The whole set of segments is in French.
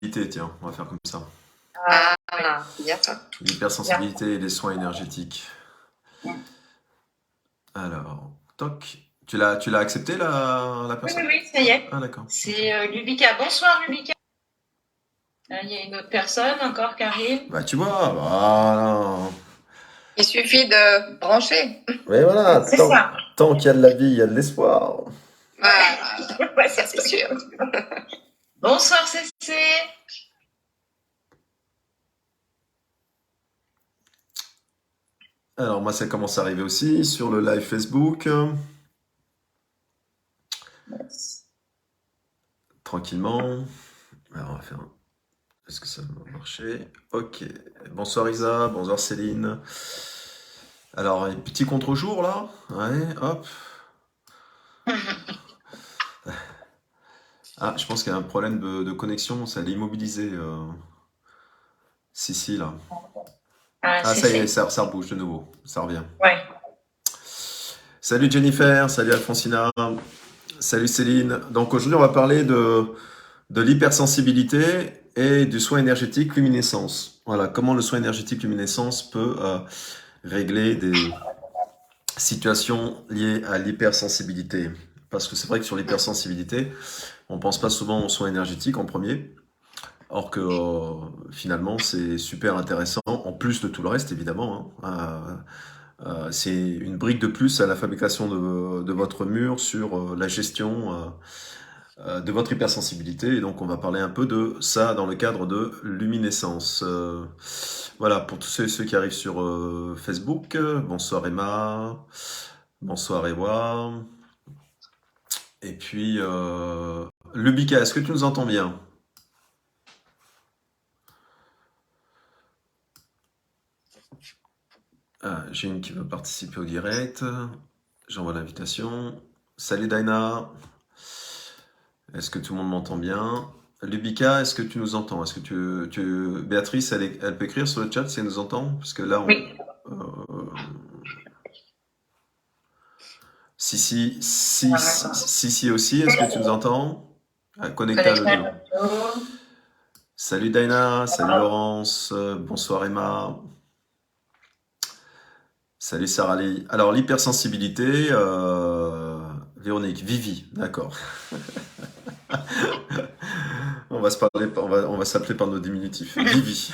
tiens, on va faire comme ça. Ah, bien ça. L'hypersensibilité et les soins énergétiques. Alors, toc. Tu l'as accepté la Oui, personne? oui, ça y est. Ah, d'accord. C'est Lubika. Bonsoir, Lubika. Il y a une autre personne encore qui arrive. Bah, tu vois, voilà. Il suffit de brancher. Mais voilà, C'est ça. tant qu'il y a de la vie, il y a de l'espoir. Voilà, Ouais, ça c'est sûr. Bonsoir, Cécé. Alors, moi, ça commence à arriver aussi sur le live Facebook. Tranquillement. Alors, on va faire. Est-ce que ça va marcher? Ok. Bonsoir Isa, bonsoir Céline. Alors, un petit contre-jour là. Ouais, hop. Ah, je pense qu'il y a un problème de connexion, ça l'a immobilisé. Si, là. Ah, ça y est, ça rebouge de nouveau, ça revient. Ouais. Salut Jennifer, salut Alfonsina, salut Céline. Donc aujourd'hui, on va parler de l'hypersensibilité et du soin énergétique luminescence. Voilà, comment le soin énergétique luminescence peut régler des situations liées à l'hypersensibilité. Parce que c'est vrai que sur l'hypersensibilité, on pense pas souvent aux soins énergétiques en premier. Or que finalement, c'est super intéressant, en plus de tout le reste, évidemment. C'est une brique de plus à la fabrication de votre mur sur la gestion de votre hypersensibilité. Et donc, on va parler un peu de ça dans le cadre de luminescence. Voilà, pour tous ceux qui arrivent sur Facebook. Bonsoir Emma. Bonsoir Ewa. Et puis, Lubika, est-ce que tu nous entends bien? J'ai une qui veut participer au direct. J'envoie l'invitation. Salut Daina. Est-ce que tout le monde m'entend bien? Lubika, est-ce que tu nous entends? Est-ce que Béatrice, elle peut écrire sur le chat si elle nous entend? Parce que là, Oui. Si aussi, est-ce que tu nous entends? Connecta le deux. Salut Daina, salut Laurence, bonsoir Emma. Salut Sarah Lee. Alors l'hypersensibilité, Véronique, Vivi, d'accord. On va s'appeler par nos diminutifs. Vivi.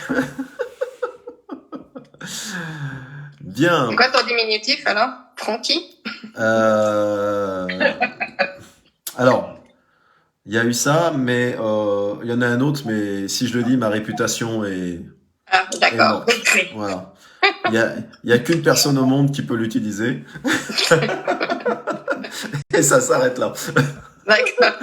Bien. C'est quoi ton diminutif alors? Francky? Alors, il y a eu ça, mais il y en a un autre, mais si je le dis, ma réputation est... Ah, d'accord. Voilà. Il y a qu'une personne au monde qui peut l'utiliser. Et ça s'arrête là. D'accord.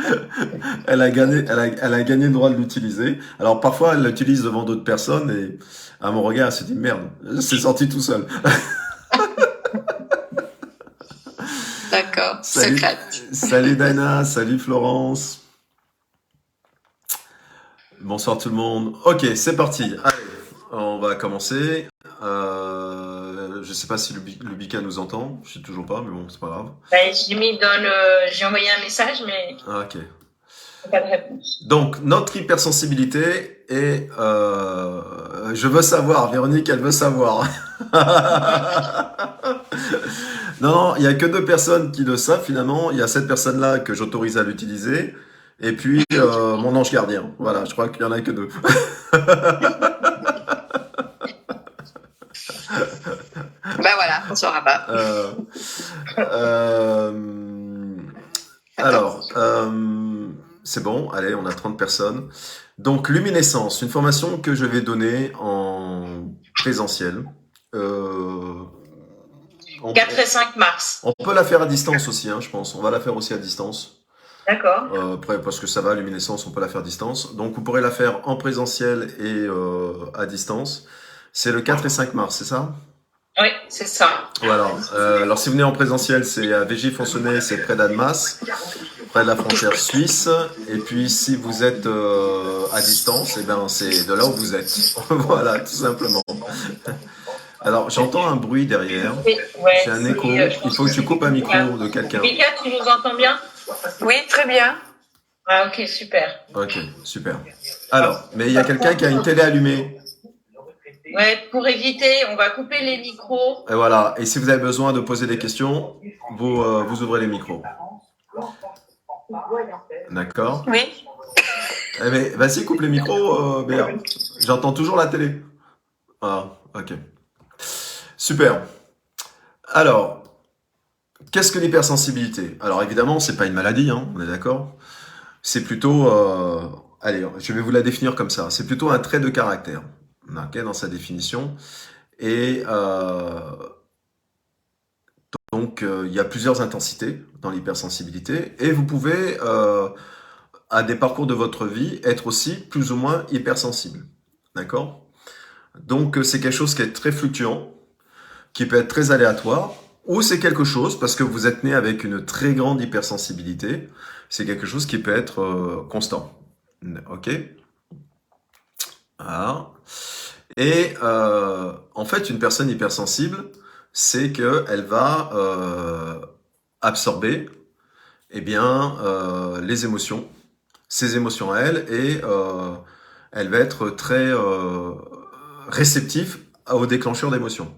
Elle a gagné le droit de l'utiliser. Alors parfois, elle l'utilise devant d'autres personnes et à mon regard, elle se dit merde, c'est sorti tout seul. D'accord. Salut Dana, salut Florence. Bonsoir tout le monde. Ok, c'est parti. Allez, on va commencer. Je sais pas si Lubika nous entend. Je sais toujours pas, mais bon, c'est pas grave. J'ai envoyé un message, mais ok. Pas de réponse. Donc, notre hypersensibilité est... je veux savoir, Véronique, elle veut savoir. Non, il n'y a que 2 personnes qui le savent finalement. Il y a cette personne-là que j'autorise à l'utiliser. Et puis, mon ange gardien. Voilà, je crois qu'il n'y en a que 2. Ben voilà, on ne saura pas. Alors, c'est bon, allez, on a 30 personnes. Donc, luminescence, une formation que je vais donner en présentiel. 4 et 5 mars. On peut la faire à distance aussi, hein, je pense. On va la faire aussi à distance. D'accord. Parce que ça va, luminescence, on peut la faire à distance. Donc, vous pourrez la faire en présentiel et à distance. C'est le 4 et 5 mars, c'est ça? Oui, c'est ça. Voilà. Alors, si vous venez en présentiel, c'est à Végey-Foncenay, c'est près d'Annemasse, près de la frontière suisse. Et puis, si vous êtes à distance, eh ben, c'est de là où vous êtes. Voilà, tout simplement. Alors, j'entends un bruit derrière. Oui, ouais, j'ai un écho. Il faut que tu coupes un micro de quelqu'un. Mika, tu nous entends bien? Oui, très bien. Ah, ok, super. Ok, super. Alors, mais il y a quelqu'un qui a une télé allumée. Ouais, pour éviter, on va couper les micros. Et voilà. Et si vous avez besoin de poser des questions, vous ouvrez les micros. D'accord. Oui. Eh mais vas-y, coupe les micros, Béa. J'entends toujours la télé. Ah, ok. Super. Alors, qu'est-ce que l'hypersensibilité? Alors évidemment, c'est pas une maladie, hein, on est d'accord. C'est plutôt, allez, je vais vous la définir comme ça. C'est plutôt un trait de caractère, ok, dans sa définition. Et donc, il y a plusieurs intensités dans l'hypersensibilité, et vous pouvez, à des parcours de votre vie, être aussi plus ou moins hypersensible, d'accord? Donc, c'est quelque chose qui est très fluctuant, qui peut être très aléatoire, ou c'est quelque chose, parce que vous êtes né avec une très grande hypersensibilité, c'est quelque chose qui peut être constant. Ok? Voilà. Et en fait, une personne hypersensible, c'est qu'elle va absorber eh bien, les émotions, ses émotions à elle, et elle va être très réceptive aux déclencheurs d'émotions.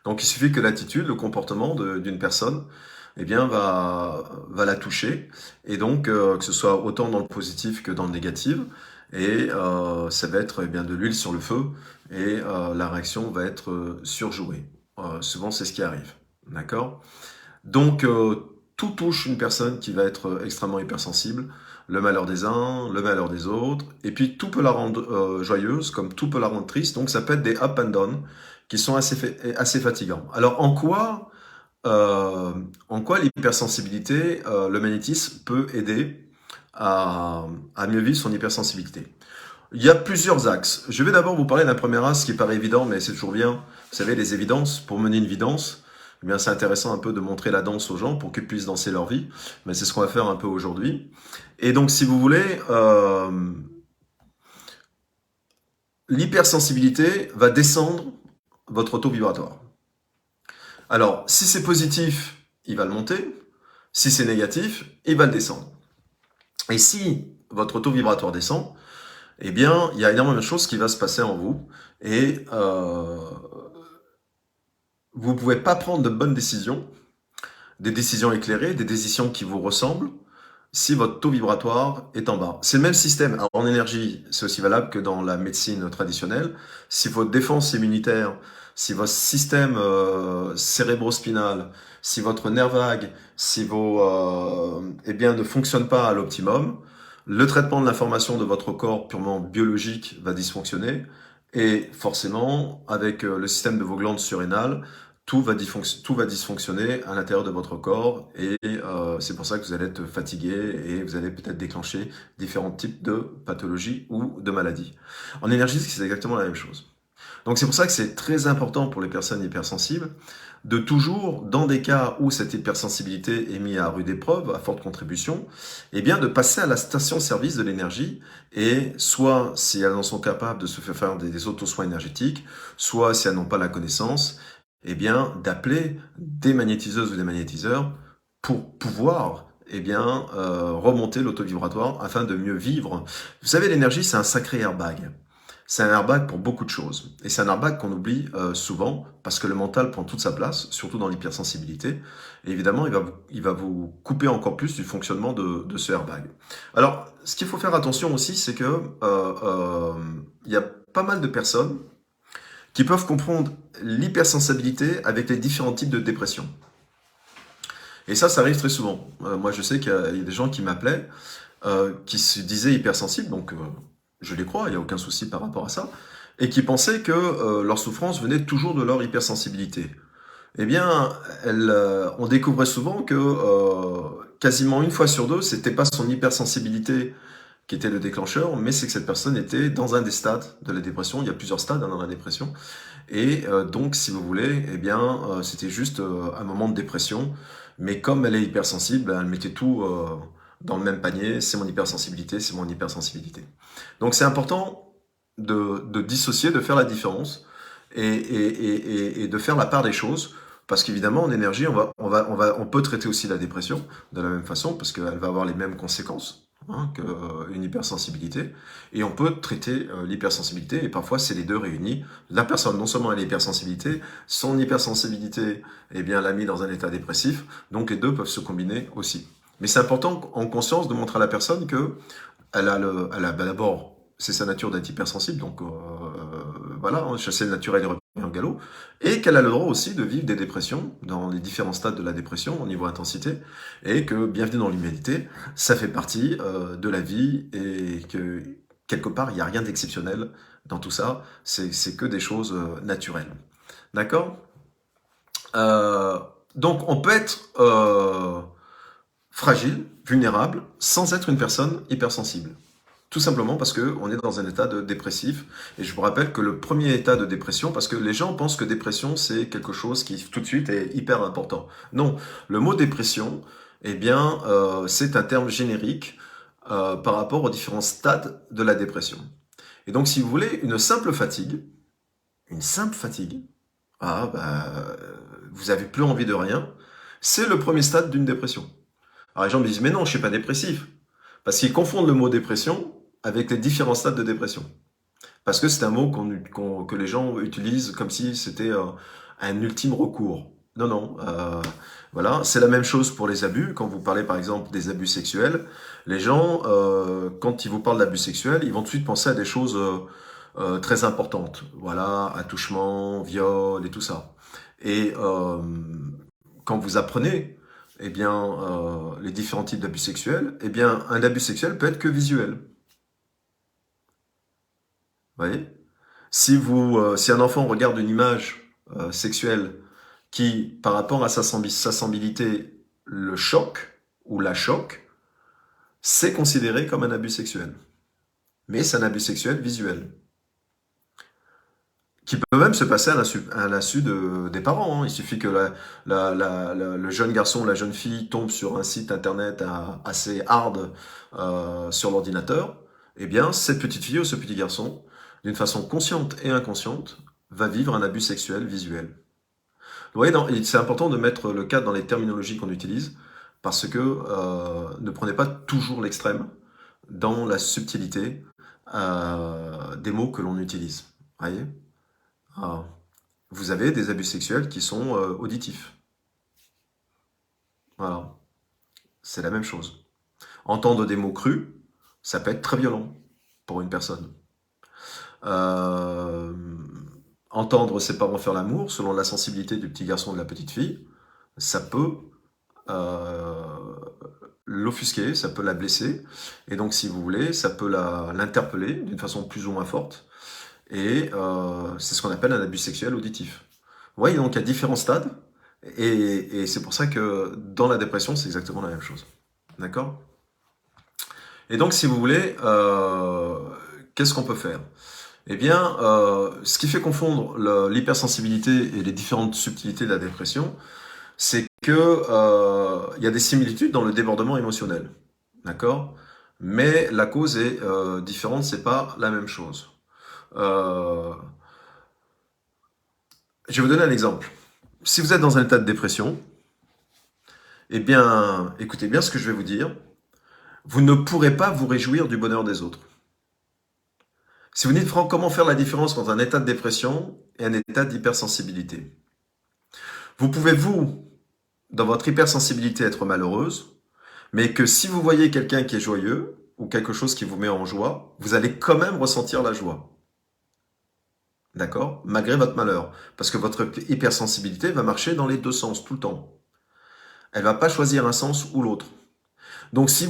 Donc il suffit que l'attitude, le comportement d'une personne eh bien, va la toucher, et donc que ce soit autant dans le positif que dans le négatif, et ça va être eh bien, de l'huile sur le feu, et la réaction va être surjouée. Souvent c'est ce qui arrive, d'accord? Donc tout touche une personne qui va être extrêmement hypersensible, le malheur des uns, le malheur des autres, et puis tout peut la rendre joyeuse, comme tout peut la rendre triste, donc ça peut être des up and down, qui sont assez fatigants. Alors en quoi l'hypersensibilité, le magnétisme peut aider à mieux vivre son hypersensibilité? Il y a plusieurs axes. Je vais d'abord vous parler d'un premier axe qui paraît évident, mais c'est toujours bien. Vous savez, les évidences, pour mener une vie danse, eh bien, c'est intéressant un peu de montrer la danse aux gens pour qu'ils puissent danser leur vie. Mais c'est ce qu'on va faire un peu aujourd'hui. Et donc, si vous voulez, l'hypersensibilité va descendre votre taux vibratoire. Alors, si c'est positif, il va le monter. Si c'est négatif, il va le descendre. Et si votre taux vibratoire descend, eh bien, il y a énormément de choses qui vont se passer en vous. Et vous ne pouvez pas prendre de bonnes décisions, des décisions éclairées, des décisions qui vous ressemblent, si votre taux vibratoire est en bas. C'est le même système. Alors, en énergie, c'est aussi valable que dans la médecine traditionnelle. Si votre défense immunitaire, si votre système cérébrospinal, si votre nerf vague, si eh bien, ne fonctionne pas à l'optimum, le traitement de l'information de votre corps purement biologique va dysfonctionner. Et forcément, avec le système de vos glandes surrénales, tout va dysfonctionner à l'intérieur de votre corps, et c'est pour ça que vous allez être fatigué et vous allez peut-être déclencher différents types de pathologies ou de maladies. En énergie, c'est exactement la même chose. Donc c'est pour ça que c'est très important pour les personnes hypersensibles de toujours, dans des cas où cette hypersensibilité est mise à rude épreuve, à forte contribution, eh bien de passer à la station-service de l'énergie, et soit si elles en sont capables de se faire des auto-soins énergétiques, soit si elles n'ont pas la connaissance, eh bien d'appeler des magnétiseuses ou des magnétiseurs pour pouvoir eh bien, remonter l'auto-vibratoire afin de mieux vivre. Vous savez, l'énergie, c'est un sacré airbag. C'est un airbag pour beaucoup de choses. Et c'est un airbag qu'on oublie souvent, parce que le mental prend toute sa place, surtout dans l'hypersensibilité. Et évidemment, il va vous couper encore plus du fonctionnement de ce airbag. Alors, ce qu'il faut faire attention aussi, c'est que il y a pas mal de personnes qui peuvent comprendre l'hypersensibilité avec les différents types de dépression. Et ça arrive très souvent. Moi, je sais qu'il y a des gens qui m'appelaient, qui se disaient hypersensibles, donc je les crois, il n'y a aucun souci par rapport à ça, et qui pensaient que leur souffrance venait toujours de leur hypersensibilité. Eh bien, on découvrait souvent que quasiment une fois sur deux, c'était pas son hypersensibilité qui était le déclencheur, mais c'est que cette personne était dans un des stades de la dépression. Il y a plusieurs stades dans la dépression. Et donc, si vous voulez, eh bien, c'était juste un moment de dépression. Mais comme elle est hypersensible, elle mettait tout dans le même panier. C'est mon hypersensibilité, c'est mon hypersensibilité. Donc, c'est important de dissocier, de faire la différence et de faire la part des choses. Parce qu'évidemment, en énergie, on peut traiter aussi la dépression de la même façon, parce qu'elle va avoir les mêmes conséquences. une hypersensibilité, et on peut traiter l'hypersensibilité, et parfois c'est les deux réunis. La personne, non seulement elle a l'hypersensibilité, son hypersensibilité, eh bien, l'a mis dans un état dépressif, donc les deux peuvent se combiner aussi. Mais c'est important en conscience de montrer à la personne que d'abord, c'est sa nature d'être hypersensible, donc voilà, chasser le naturel et revenir en galop, et qu'elle a le droit aussi de vivre des dépressions dans les différents stades de la dépression au niveau intensité, et que bienvenue dans l'humanité, ça fait partie de la vie, et que quelque part, il n'y a rien d'exceptionnel dans tout ça, c'est que des choses naturelles. D'accord. Donc on peut être fragile, vulnérable, sans être une personne hypersensible. Tout simplement parce qu'on est dans un état de dépressif. Et je vous rappelle que le premier état de dépression, parce que les gens pensent que dépression, c'est quelque chose qui tout de suite est hyper important. Non, le mot dépression, eh bien, c'est un terme générique par rapport aux différents stades de la dépression. Et donc, si vous voulez, une simple fatigue, vous avez plus envie de rien, c'est le premier stade d'une dépression. Alors les gens me disent, mais non, je suis pas dépressif. Parce qu'ils confondent le mot dépression avec les différents stades de dépression. Parce que c'est un mot que les gens utilisent comme si c'était un ultime recours. Non, non. Voilà, c'est la même chose pour les abus. Quand vous parlez par exemple des abus sexuels, les gens, quand ils vous parlent d'abus sexuels, ils vont tout de suite penser à des choses très importantes. Voilà, attouchement, viol et tout ça. Et quand vous apprenez eh bien, les différents types d'abus sexuels, eh bien, un abus sexuel peut être que visuel. Vous voyez? Si un enfant regarde une image sexuelle qui, par rapport à sa sensibilité, le choque ou la choque, c'est considéré comme un abus sexuel. Mais c'est un abus sexuel visuel. Qui peut même se passer à l'insu des parents. Hein. Il suffit que le jeune garçon ou la jeune fille tombe sur un site internet assez hard sur l'ordinateur. Eh bien, cette petite fille ou ce petit garçon, d'une façon consciente et inconsciente, va vivre un abus sexuel visuel. Vous voyez, c'est important de mettre le cadre dans les terminologies qu'on utilise, parce que ne prenez pas toujours l'extrême dans la subtilité des mots que l'on utilise. Voyez? Vous avez des abus sexuels qui sont auditifs. Voilà. C'est la même chose. Entendre des mots crus, ça peut être très violent pour une personne. Entendre ses parents faire l'amour, selon la sensibilité du petit garçon ou de la petite fille, ça peut l'offusquer, ça peut la blesser. Et donc, si vous voulez, ça peut l'interpeller d'une façon plus ou moins forte. Et c'est ce qu'on appelle un abus sexuel auditif. Vous voyez, donc il y a différents stades, et c'est pour ça que dans la dépression, c'est exactement la même chose. D'accord? Et donc, si vous voulez, qu'est-ce qu'on peut faire? Eh bien, ce qui fait confondre l'hypersensibilité et les différentes subtilités de la dépression, c'est que il y a des similitudes dans le débordement émotionnel. D'accord? Mais la cause est différente, c'est pas la même chose. Je vais vous donner un exemple. Si vous êtes dans un état de dépression, eh bien, écoutez bien ce que je vais vous dire. Vous ne pourrez pas vous réjouir du bonheur des autres. Si vous dites, Franck, comment faire la différence entre un état de dépression et un état d'hypersensibilité? Vous pouvez, dans votre hypersensibilité, être malheureuse, mais que si vous voyez quelqu'un qui est joyeux, ou quelque chose qui vous met en joie, vous allez quand même ressentir la joie. D'accord? Malgré votre malheur. Parce que votre hypersensibilité va marcher dans les deux sens, tout le temps. Elle va pas choisir un sens ou l'autre. Donc si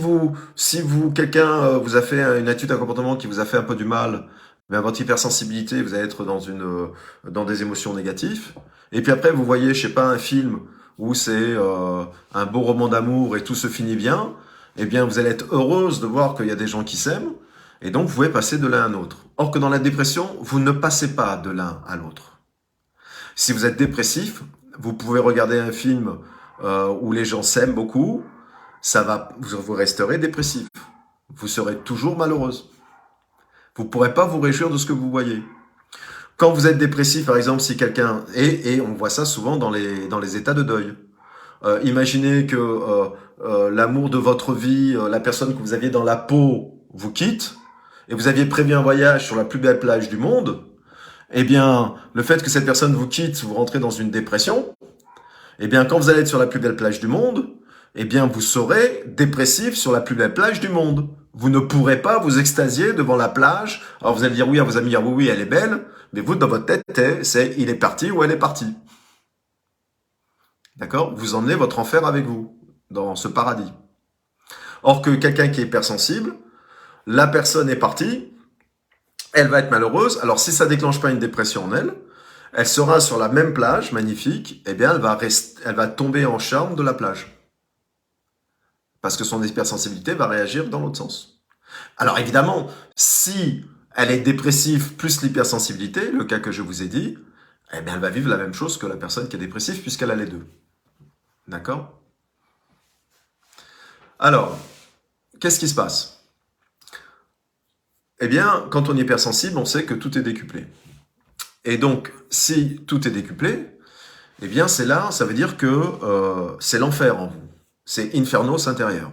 quelqu'un vous a fait une attitude, un comportement qui vous a fait un peu du mal, bien votre hypersensibilité, vous allez être dans des émotions négatives. Et puis après, vous voyez, je sais pas, un film où c'est un beau roman d'amour et tout se finit bien, eh bien vous allez être heureuse de voir qu'il y a des gens qui s'aiment, et donc vous pouvez passer de l'un à l'autre. Or que dans la dépression, vous ne passez pas de l'un à l'autre. Si vous êtes dépressif, vous pouvez regarder un film où les gens s'aiment beaucoup, vous resterez dépressif. Vous serez toujours malheureuse. Vous ne pourrez pas vous réjouir de ce que vous voyez. Quand vous êtes dépressif, par exemple, si quelqu'un... Et on voit ça souvent dans les états de deuil. Imaginez que l'amour de votre vie, la personne que vous aviez dans la peau vous quitte, et vous aviez prévu un voyage sur la plus belle plage du monde, eh bien, le fait que cette personne vous quitte, vous rentrez dans une dépression, eh bien, quand vous allez être sur la plus belle plage du monde, eh bien, vous serez dépressif sur la plus belle plage du monde. Vous ne pourrez pas vous extasier devant la plage. Alors, vous allez dire oui à vos amis, oui, oui, elle est belle, mais vous, dans votre tête, c'est il est parti ou elle est partie. D'accord? Vous emmenez votre enfer avec vous, dans ce paradis. Or que quelqu'un qui est hypersensible, la personne est partie, elle va être malheureuse. Alors, si ça déclenche pas une dépression en elle, elle sera sur la même plage, magnifique, eh bien, elle va tomber en charme de la plage. Parce que son hypersensibilité va réagir dans l'autre sens. Alors, évidemment, si elle est dépressive plus l'hypersensibilité, le cas que je vous ai dit, eh bien, elle va vivre la même chose que la personne qui est dépressive puisqu'elle a les deux. D'accord? Alors, qu'est-ce qui se passe? Eh bien, quand on est hypersensible, on sait que tout est décuplé. Et donc, si tout est décuplé, eh bien, c'est là, ça veut dire que c'est l'enfer en vous. C'est Infernos intérieur.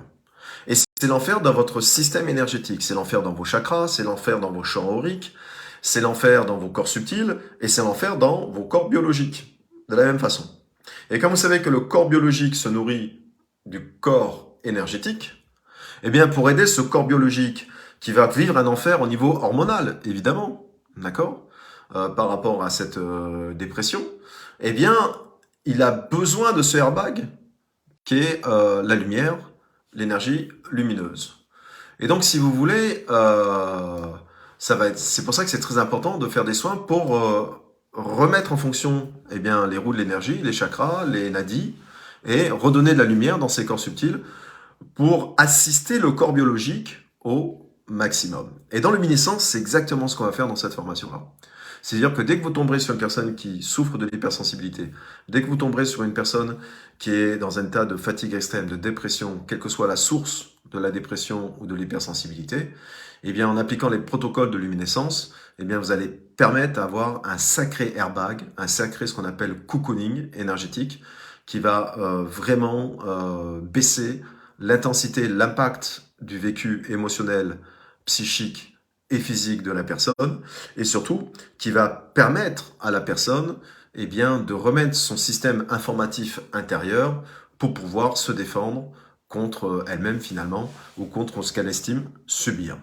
Et c'est l'enfer dans votre système énergétique. C'est l'enfer dans vos chakras, c'est l'enfer dans vos champs auriques, c'est l'enfer dans vos corps subtils, et c'est l'enfer dans vos corps biologiques. De la même façon. Et comme vous savez que le corps biologique se nourrit du corps énergétique, eh bien, pour aider ce corps biologique qui va vivre un enfer au niveau hormonal, évidemment, d'accord, par rapport à cette dépression, eh bien, il a besoin de ce airbag qui est la lumière, l'énergie lumineuse. Et donc, si vous voulez, c'est pour ça que c'est très important de faire des soins pour remettre en fonction eh bien, les roues de l'énergie, les chakras, les nadis, et redonner de la lumière dans ces corps subtils pour assister le corps biologique au maximum. Et dans luminescence, c'est exactement ce qu'on va faire dans cette formation-là. C'est-à-dire que dès que vous tomberez sur une personne qui souffre de l'hypersensibilité, dès que vous tomberez sur une personne qui est dans un état de fatigue extrême, de dépression, quelle que soit la source de la dépression ou de l'hypersensibilité, eh bien, en appliquant les protocoles de luminescence, eh bien, vous allez permettre d'avoir un sacré airbag, un sacré ce qu'on appelle cocooning énergétique, qui va vraiment baisser l'intensité, l'impact du vécu émotionnel, psychique et physique de la personne, et surtout qui va permettre à la personne eh bien, de remettre son système informatif intérieur pour pouvoir se défendre contre elle-même finalement, ou contre ce qu'elle estime subir.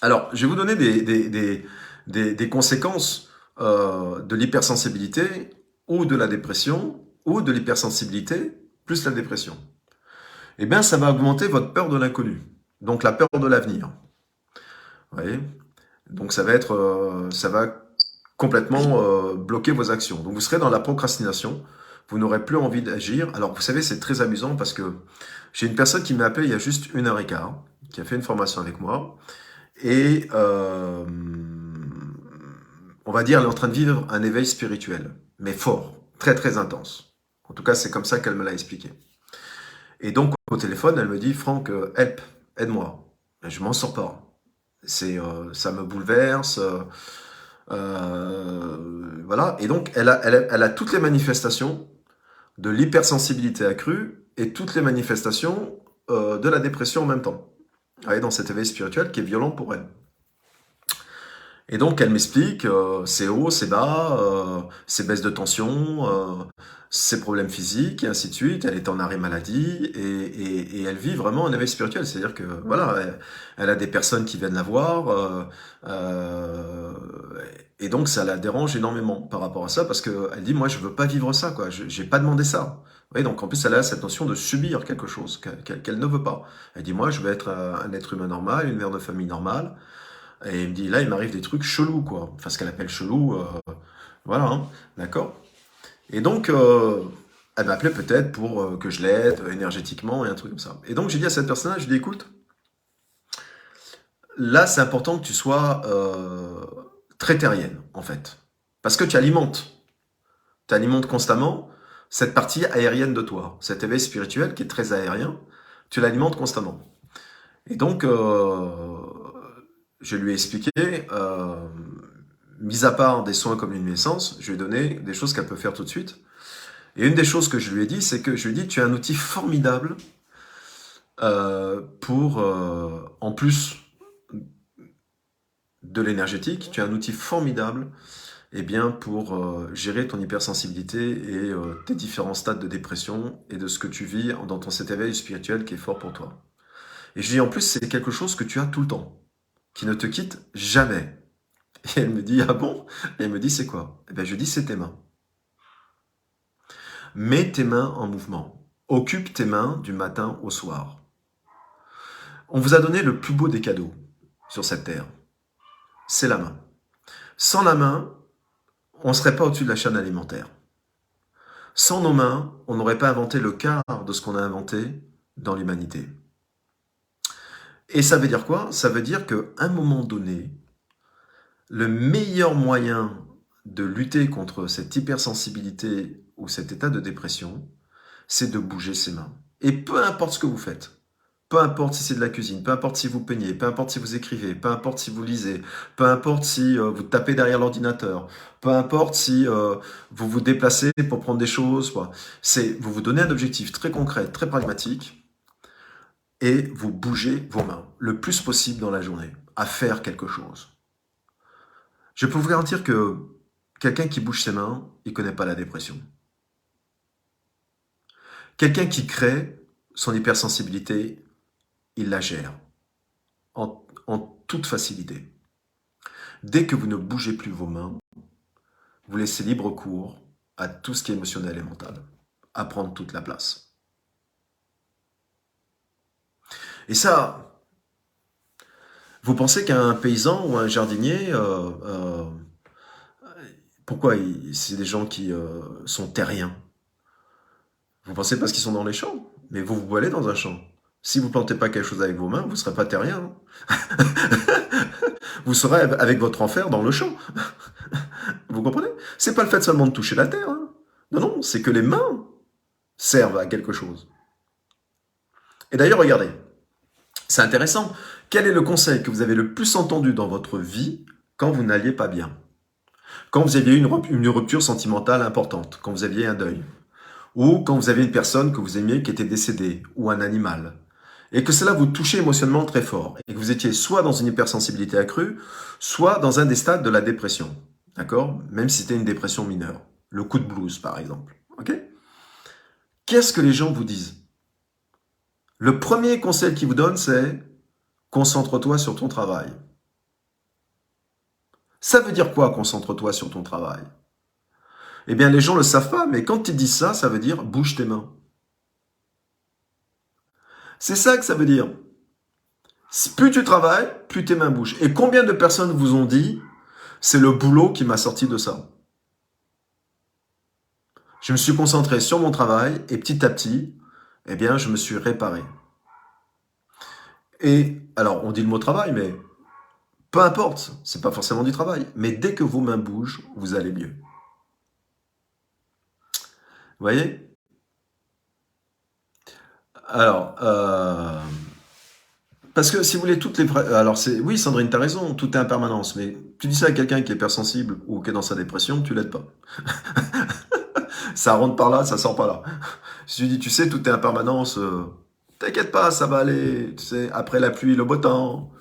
Alors, je vais vous donner des conséquences de l'hypersensibilité ou de la dépression, ou de l'hypersensibilité plus la dépression. Eh bien, ça va augmenter votre peur de l'inconnu, donc la peur de l'avenir. Vous voyez? Donc ça va complètement bloquer vos actions. Donc vous serez dans la procrastination, vous n'aurez plus envie d'agir. Alors vous savez, c'est très amusant parce que j'ai une personne qui m'a appelé il y a juste 1h15, qui a fait une formation avec moi, et on va dire elle est en train de vivre un éveil spirituel, mais fort, très très intense. En tout cas, c'est comme ça qu'elle me l'a expliqué. Et donc au téléphone, elle me dit, Franck, help, aide-moi. Je m'en sors pas. Ça me bouleverse, voilà. Et donc, elle a toutes les manifestations de l'hypersensibilité accrue et toutes les manifestations de la dépression en même temps. Elle est dans cet éveil spirituel qui est violent pour elle. Et donc, elle m'explique ses hauts, ses bas, ses baisses de tension, ses problèmes physiques, et ainsi de suite. Elle est en arrêt maladie et elle vit vraiment un éveil spirituel. C'est-à-dire que, voilà, elle a des personnes qui viennent la voir, et donc ça la dérange énormément par rapport à ça, parce qu'elle dit, moi, je veux pas vivre ça, quoi. J'ai pas demandé ça. Vous voyez, donc, en plus, elle a cette notion de subir quelque chose qu'elle ne veut pas. Elle dit, moi, je veux être un être humain normal, une mère de famille normale. Et il me dit, là, il m'arrive des trucs chelous, quoi. Enfin, ce qu'elle appelle chelou, voilà, hein, d'accord. Et donc, elle m'appelait peut-être pour que je l'aide énergétiquement et un truc comme ça. Et donc, j'ai dit à cette personne-là, je lui ai dit, écoute, là, c'est important que tu sois très terrienne, en fait. Parce que tu alimentes constamment cette partie aérienne de toi. Cet éveil spirituel qui est très aérien, tu l'alimentes constamment. Et donc, je lui ai expliqué, mis à part des soins comme une luminescence, je lui ai donné des choses qu'elle peut faire tout de suite. Et une des choses que je lui ai dit, c'est que je lui ai dit, tu as un outil formidable en plus de l'énergétique, tu as un outil formidable pour gérer ton hypersensibilité et tes différents stades de dépression et de ce que tu vis dans cet éveil spirituel qui est fort pour toi. Et je dis en plus, c'est quelque chose que tu as tout le temps, qui ne te quitte jamais. Et elle me dit, ah bon? Et elle me dit, c'est quoi? Eh bien, je dis, c'est tes mains. Mets tes mains en mouvement. Occupe tes mains du matin au soir. On vous a donné le plus beau des cadeaux sur cette terre. C'est la main. Sans la main, on ne serait pas au-dessus de la chaîne alimentaire. Sans nos mains, on n'aurait pas inventé le quart de ce qu'on a inventé dans l'humanité. Et ça veut dire quoi? Ça veut dire qu'à un moment donné, le meilleur moyen de lutter contre cette hypersensibilité ou cet état de dépression, c'est de bouger ses mains. Et peu importe ce que vous faites, peu importe si c'est de la cuisine, peu importe si vous peignez, peu importe si vous écrivez, peu importe si vous lisez, peu importe si vous tapez derrière l'ordinateur, peu importe si vous vous déplacez pour prendre des choses, vous vous donnez un objectif très concret, très pragmatique, et vous bougez vos mains le plus possible dans la journée, à faire quelque chose. Je peux vous garantir que quelqu'un qui bouge ses mains, il ne connaît pas la dépression. Quelqu'un qui crée son hypersensibilité, il la gère en toute facilité. Dès que vous ne bougez plus vos mains, vous laissez libre cours à tout ce qui est émotionnel et mental, à prendre toute la place. Et ça, vous pensez qu'un paysan ou un jardinier, pourquoi c'est des gens qui sont terriens? Vous pensez parce qu'ils sont dans les champs, mais vous pouvez aller dans un champ. Si vous ne plantez pas quelque chose avec vos mains, vous ne serez pas terrien. Vous serez avec votre enfer dans le champ. Vous comprenez? C'est pas le fait seulement de toucher la terre. Hein. Non, non, c'est que les mains servent à quelque chose. Et d'ailleurs, regardez, c'est intéressant. Quel est le conseil que vous avez le plus entendu dans votre vie quand vous n'alliez pas bien? Quand vous aviez une rupture sentimentale importante, quand vous aviez un deuil, ou quand vous aviez une personne que vous aimiez qui était décédée, ou un animal, et que cela vous touchait émotionnellement très fort, et que vous étiez soit dans une hypersensibilité accrue, soit dans un des stades de la dépression, d'accord? Même si c'était une dépression mineure, le coup de blues par exemple, ok? Qu'est-ce que les gens vous disent? Le premier conseil qu'ils vous donnent, c'est concentre-toi sur ton travail. Ça veut dire quoi, concentre-toi sur ton travail? Eh bien, les gens ne le savent pas, mais quand ils disent ça, ça veut dire bouge tes mains. C'est ça que ça veut dire. Plus tu travailles, plus tes mains bougent. Et combien de personnes vous ont dit, c'est le boulot qui m'a sorti de ça? Je me suis concentré sur mon travail et petit à petit, eh bien, je me suis réparé. Et alors, on dit le mot travail, mais peu importe, c'est pas forcément du travail. Mais dès que vos mains bougent, vous allez mieux. Vous voyez? Alors, parce que si vous voulez, toutes les... Alors, oui, Sandrine, tu as raison, tout est en permanence, mais tu dis ça à quelqu'un qui est hypersensible ou qui est dans sa dépression, tu l'aides pas. Ça rentre par là, ça sort par là. Si tu dis, tu sais, tout est en permanence, t'inquiète pas, ça va aller, tu sais, après la pluie, le beau temps,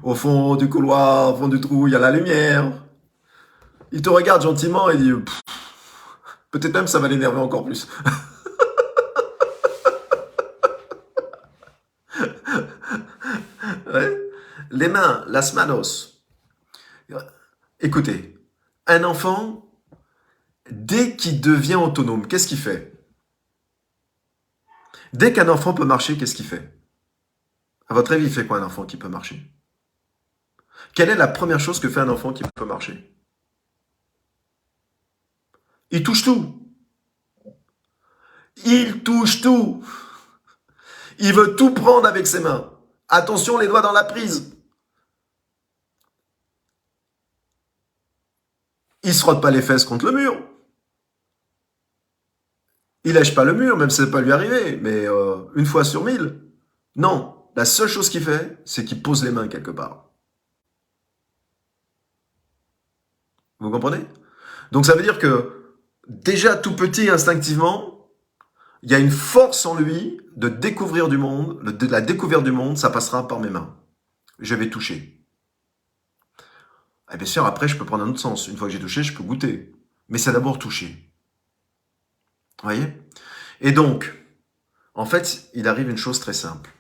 au fond du couloir, au fond du trou, il y a la lumière. Il te regarde gentiment et dit, peut-être même ça va l'énerver encore plus. Ouais. Les mains, las manos. Écoutez, un enfant, dès qu'il devient autonome, qu'est-ce qu'il fait? Dès qu'un enfant peut marcher, qu'est-ce qu'il fait? À votre avis, il fait quoi un enfant qui peut marcher? Quelle est la première chose que fait un enfant qui peut marcher? Il touche tout. Il touche tout. Il veut tout prendre avec ses mains. Attention, les doigts dans la prise. Il se frotte pas les fesses contre le mur. Il lèche pas le mur, même si ça peut lui arriver, mais une fois sur 1000. Non, la seule chose qu'il fait, c'est qu'il pose les mains quelque part. Vous comprenez? Donc ça veut dire que déjà tout petit, instinctivement, Il y a une force en lui de découvrir du monde, de la découverte du monde, ça passera par mes mains. Je vais toucher. Et bien sûr, après, je peux prendre un autre sens. Une fois que j'ai touché, je peux goûter. Mais c'est d'abord toucher. Vous voyez? Et donc, en fait, il arrive une chose très simple.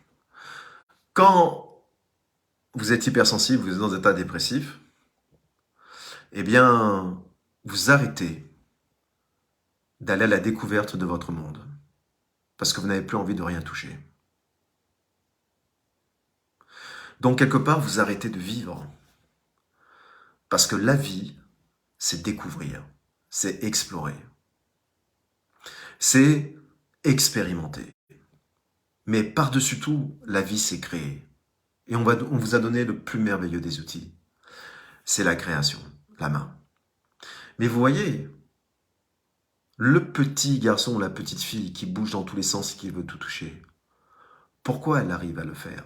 Quand vous êtes hypersensible, vous êtes dans un état dépressif, eh bien, vous arrêtez d'aller à la découverte de votre monde. Parce que vous n'avez plus envie de rien toucher. Donc, quelque part, vous arrêtez de vivre. Parce que la vie, c'est découvrir, c'est explorer, c'est expérimenter. Mais par-dessus tout, la vie, c'est créer. Et on vous a donné le plus merveilleux des outils. C'est la création, la main. Mais vous voyez, le petit garçon ou la petite fille qui bouge dans tous les sens et qui veut tout toucher, pourquoi elle arrive à le faire?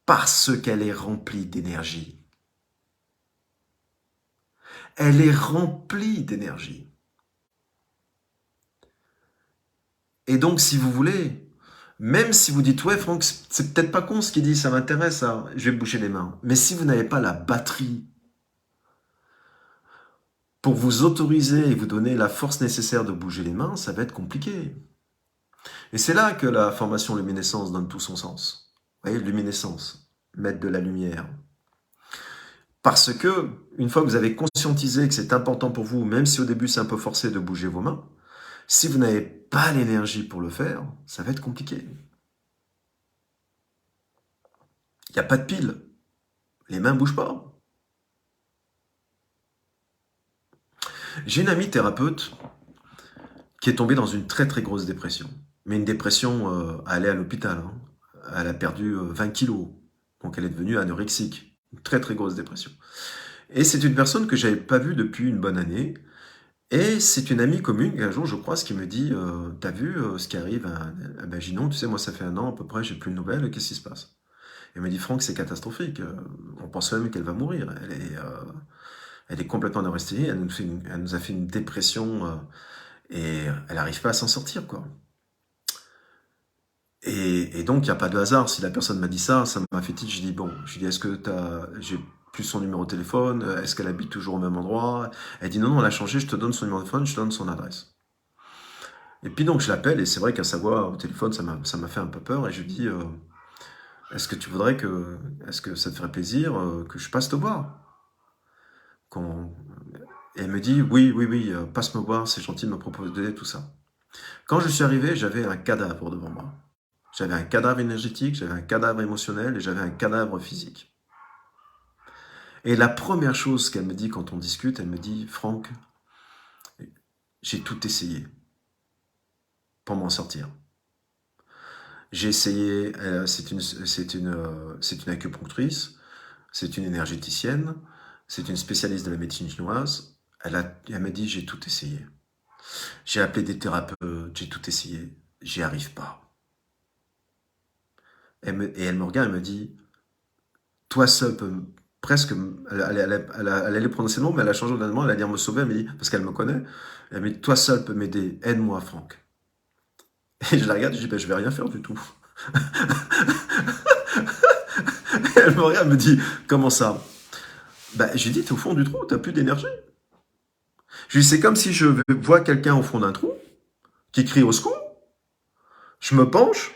Parce qu'elle est remplie d'énergie. Elle est remplie d'énergie. Et donc, si vous voulez, même si vous dites, ouais, Franck, c'est peut-être pas con ce qu'il dit, ça m'intéresse, ça, je vais me boucher les mains. Mais si vous n'avez pas la batterie pour vous autoriser et vous donner la force nécessaire de bouger les mains, ça va être compliqué. Et c'est là que la formation luminescence donne tout son sens. Vous voyez, luminescence, mettre de la lumière. Parce que, une fois que vous avez conscientisé que c'est important pour vous, même si au début c'est un peu forcé de bouger vos mains, si vous n'avez pas l'énergie pour le faire, ça va être compliqué. Il n'y a pas de pile. Les mains ne bougent pas. J'ai une amie thérapeute qui est tombée dans une très très grosse dépression. Mais une dépression à aller à l'hôpital. Hein. Elle a perdu 20 kilos. Donc elle est devenue anorexique. Une très très grosse dépression. Et c'est une personne que je n'avais pas vue depuis une bonne année. Et c'est une amie commune, un jour je crois, qui me dit t'as vu ce qui arrive à Ginon, tu sais, moi ça fait un an à peu près, j'ai plus de nouvelles, qu'est-ce qui se passe? Elle me dit Franck, c'est catastrophique, on pense même qu'elle va mourir, elle est complètement anorexique, elle nous a fait une dépression et elle n'arrive pas à s'en sortir, quoi. Et donc, il n'y a pas de hasard. Si la personne m'a dit ça, ça m'a fait tilt. Je dis, bon, je dis, est-ce que j'ai plus son numéro de téléphone? Est-ce qu'elle habite toujours au même endroit? Elle dit, non, non, elle a changé, je te donne son numéro de téléphone, je te donne son adresse. Et puis donc, je l'appelle, et c'est vrai qu'à sa voix au téléphone, ça m'a fait un peu peur, et je lui dis, est-ce que tu voudrais est-ce que ça te ferait plaisir que je passe te voir? Et elle me dit, oui, oui, oui, passe me voir, c'est gentil de me proposer tout ça. Quand je suis arrivé, j'avais un cadavre devant moi. J'avais un cadavre énergétique, j'avais un cadavre émotionnel et j'avais un cadavre physique. Et la première chose qu'elle me dit quand on discute, elle me dit « Franck, j'ai tout essayé pour m'en sortir. J'ai essayé, c'est une acupunctrice, c'est une énergéticienne, c'est une spécialiste de la médecine chinoise. Elle m'a dit « J'ai tout essayé. J'ai appelé des thérapeutes, j'ai tout essayé, j'y arrive pas. » Et elle me regarde et me dit, toi seul peux presque, elle allait prononcer le mot, mais elle a changé d'allemand, elle a dit me sauver, elle me dit, parce qu'elle me connaît, elle me dit, toi seul peux m'aider, aide-moi Franck. Et je la regarde, je dis, ben, je vais rien faire du tout. Elle me regarde, elle me dit, comment ça? Ben, j'ai dit, t'es au fond du trou, t'as plus d'énergie. Je lui dis, c'est comme si je vois quelqu'un au fond d'un trou, qui crie au secours, je me penche,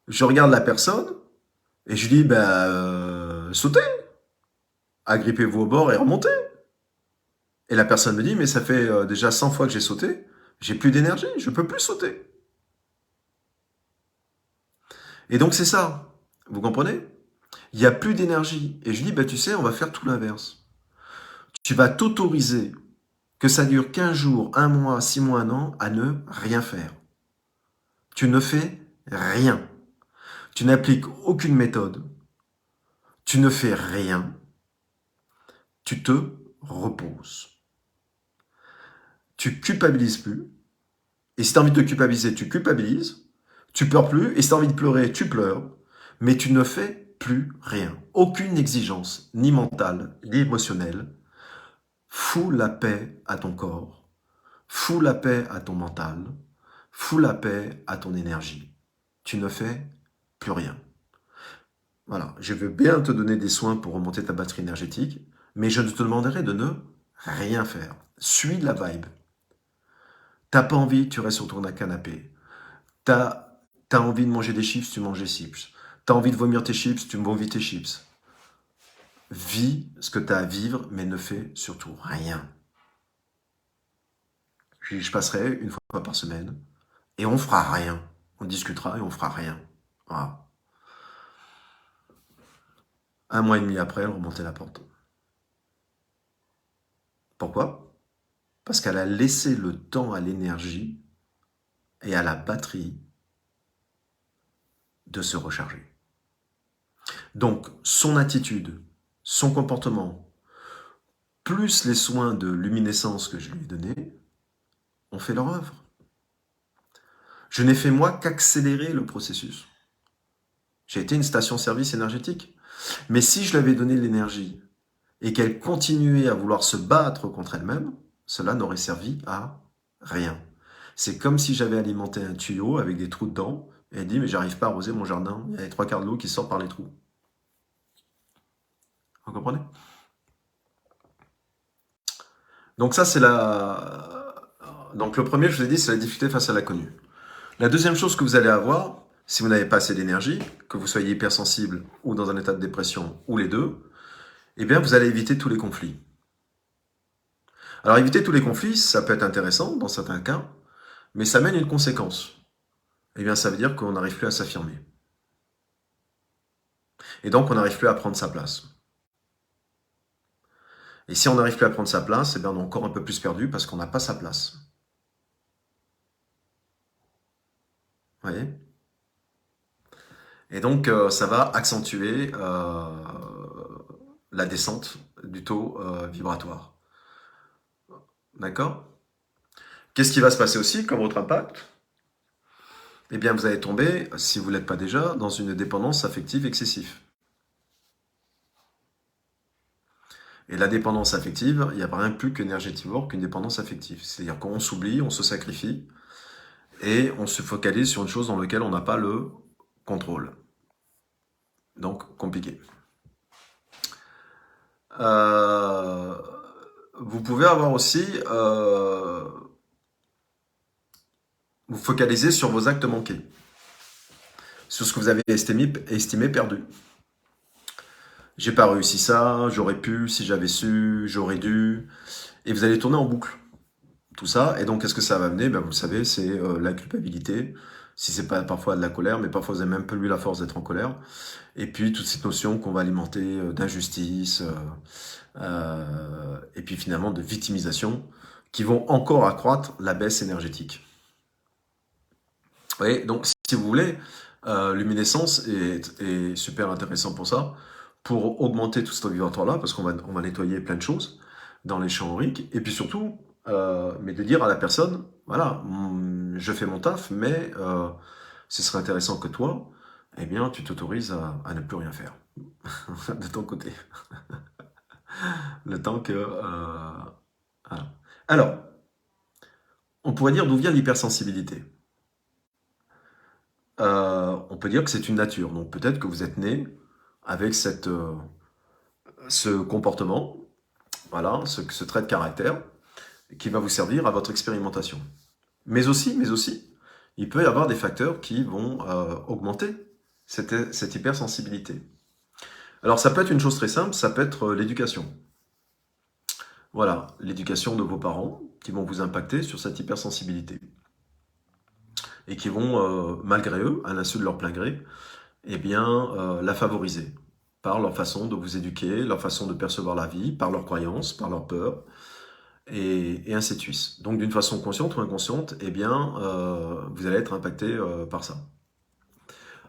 je regarde la personne, et je lui dis, ben, sautez, agrippez-vous au bord et remontez. Et la personne me dit, mais ça fait déjà 100 fois que j'ai sauté, j'ai plus d'énergie, je peux plus sauter. Et donc c'est ça, vous comprenez? Il n'y a plus d'énergie. Et je dis, ben, tu sais, on va faire tout l'inverse. Tu vas t'autoriser que ça dure 15 jours, 1 mois, 6 mois, 1 an, à ne rien faire. Tu ne fais rien. Tu n'appliques aucune méthode. Tu ne fais rien. Tu te reposes. Tu culpabilises plus. Et si tu as envie de te culpabiliser, tu culpabilises. Tu pleures plus. Et si tu as envie de pleurer, tu pleures. Mais tu ne fais plus rien. Aucune exigence, ni mentale, ni émotionnelle. Fous la paix à ton corps. fous la paix à ton mental, fous la paix à ton énergie. Tu ne fais plus rien. Voilà, je veux bien te donner des soins pour remonter ta batterie énergétique, mais je te demanderai de ne rien faire. Suis la vibe. T'as pas envie, tu restes sur ton canapé. T'as envie de manger des chips, tu manges des chips. T'as envie de vomir tes chips, tu vomis tes chips. Vis ce que tu as à vivre, mais ne fais surtout rien. Puis je passerai une fois par semaine et on fera rien. On discutera et on fera rien. Voilà. 1 mois et demi après, elle remontait la pente. Pourquoi? Parce qu'elle a laissé le temps à l'énergie et à la batterie de se recharger. Donc, son attitude, son comportement, plus les soins de luminescence que je lui ai donnés, ont fait leur œuvre. Je n'ai fait moi qu'accélérer le processus. J'ai été une station-service énergétique. Mais si je lui avais donné l'énergie et qu'elle continuait à vouloir se battre contre elle-même, cela n'aurait servi à rien. C'est comme si j'avais alimenté un tuyau avec des trous dedans et elle dit mais j'arrive pas à arroser mon jardin, il y a les 3/4 de l'eau qui sort par les trous. Vous comprenez? Donc ça c'est Donc le premier, je vous ai dit, c'est la difficulté face à l'inconnu. La deuxième chose que vous allez avoir, si vous n'avez pas assez d'énergie, que vous soyez hypersensible ou dans un état de dépression, ou les deux, eh bien vous allez éviter tous les conflits. Alors éviter tous les conflits, ça peut être intéressant dans certains cas, mais ça mène une conséquence. Eh bien ça veut dire qu'on n'arrive plus à s'affirmer. Et donc on n'arrive plus à prendre sa place. Et si on n'arrive plus à prendre sa place, eh bien on est encore un peu plus perdu parce qu'on n'a pas sa place. Vous voyez? Et donc ça va accentuer la descente du taux vibratoire. D'accord? Qu'est-ce qui va se passer aussi comme autre impact? Eh bien, vous allez tomber, si vous ne l'êtes pas déjà, dans une dépendance affective excessive. Et la dépendance affective, il n'y a rien plus qu'énergétivore qu'une dépendance affective. C'est-à-dire qu'on s'oublie, on se sacrifie, et on se focalise sur une chose dans laquelle on n'a pas le contrôle. Donc, compliqué. Vous pouvez avoir aussi... vous focaliser sur vos actes manqués, sur ce que vous avez estimé perdu. J'ai pas réussi ça, j'aurais pu, si j'avais su, j'aurais dû. Et vous allez tourner en boucle, tout ça. Et donc, qu'est-ce que ça va amener? Vous le savez, c'est la culpabilité. Si c'est pas parfois de la colère, mais parfois vous avez même plus la force d'être en colère. Et puis, toute cette notion qu'on va alimenter d'injustice, et puis finalement de victimisation, qui vont encore accroître la baisse énergétique. Vous voyez, donc si vous voulez, luminescence est super intéressant pour ça, pour augmenter tout ce vibratoire-là, parce qu'on va nettoyer plein de choses dans les champs auriques, et puis surtout, mais de dire à la personne, voilà, je fais mon taf, mais ce serait intéressant que toi, eh bien, tu t'autorises à ne plus rien faire, de ton côté. Le temps que... voilà. Alors, on pourrait dire d'où vient l'hypersensibilité. On peut dire que c'est une nature. Donc peut-être que vous êtes né avec ce comportement, voilà, ce trait de caractère, qui va vous servir à votre expérimentation. Mais aussi, il peut y avoir des facteurs qui vont augmenter cette hypersensibilité. Alors ça peut être une chose très simple, ça peut être l'éducation. Voilà, l'éducation de vos parents qui vont vous impacter sur cette hypersensibilité. Et qui vont, malgré eux, à l'insu de leur plein gré, eh bien, la favoriser par leur façon de vous éduquer, leur façon de percevoir la vie, par leurs croyances, par leurs peurs, et ainsi de suite. Donc, d'une façon consciente ou inconsciente, eh bien, vous allez être impacté par ça.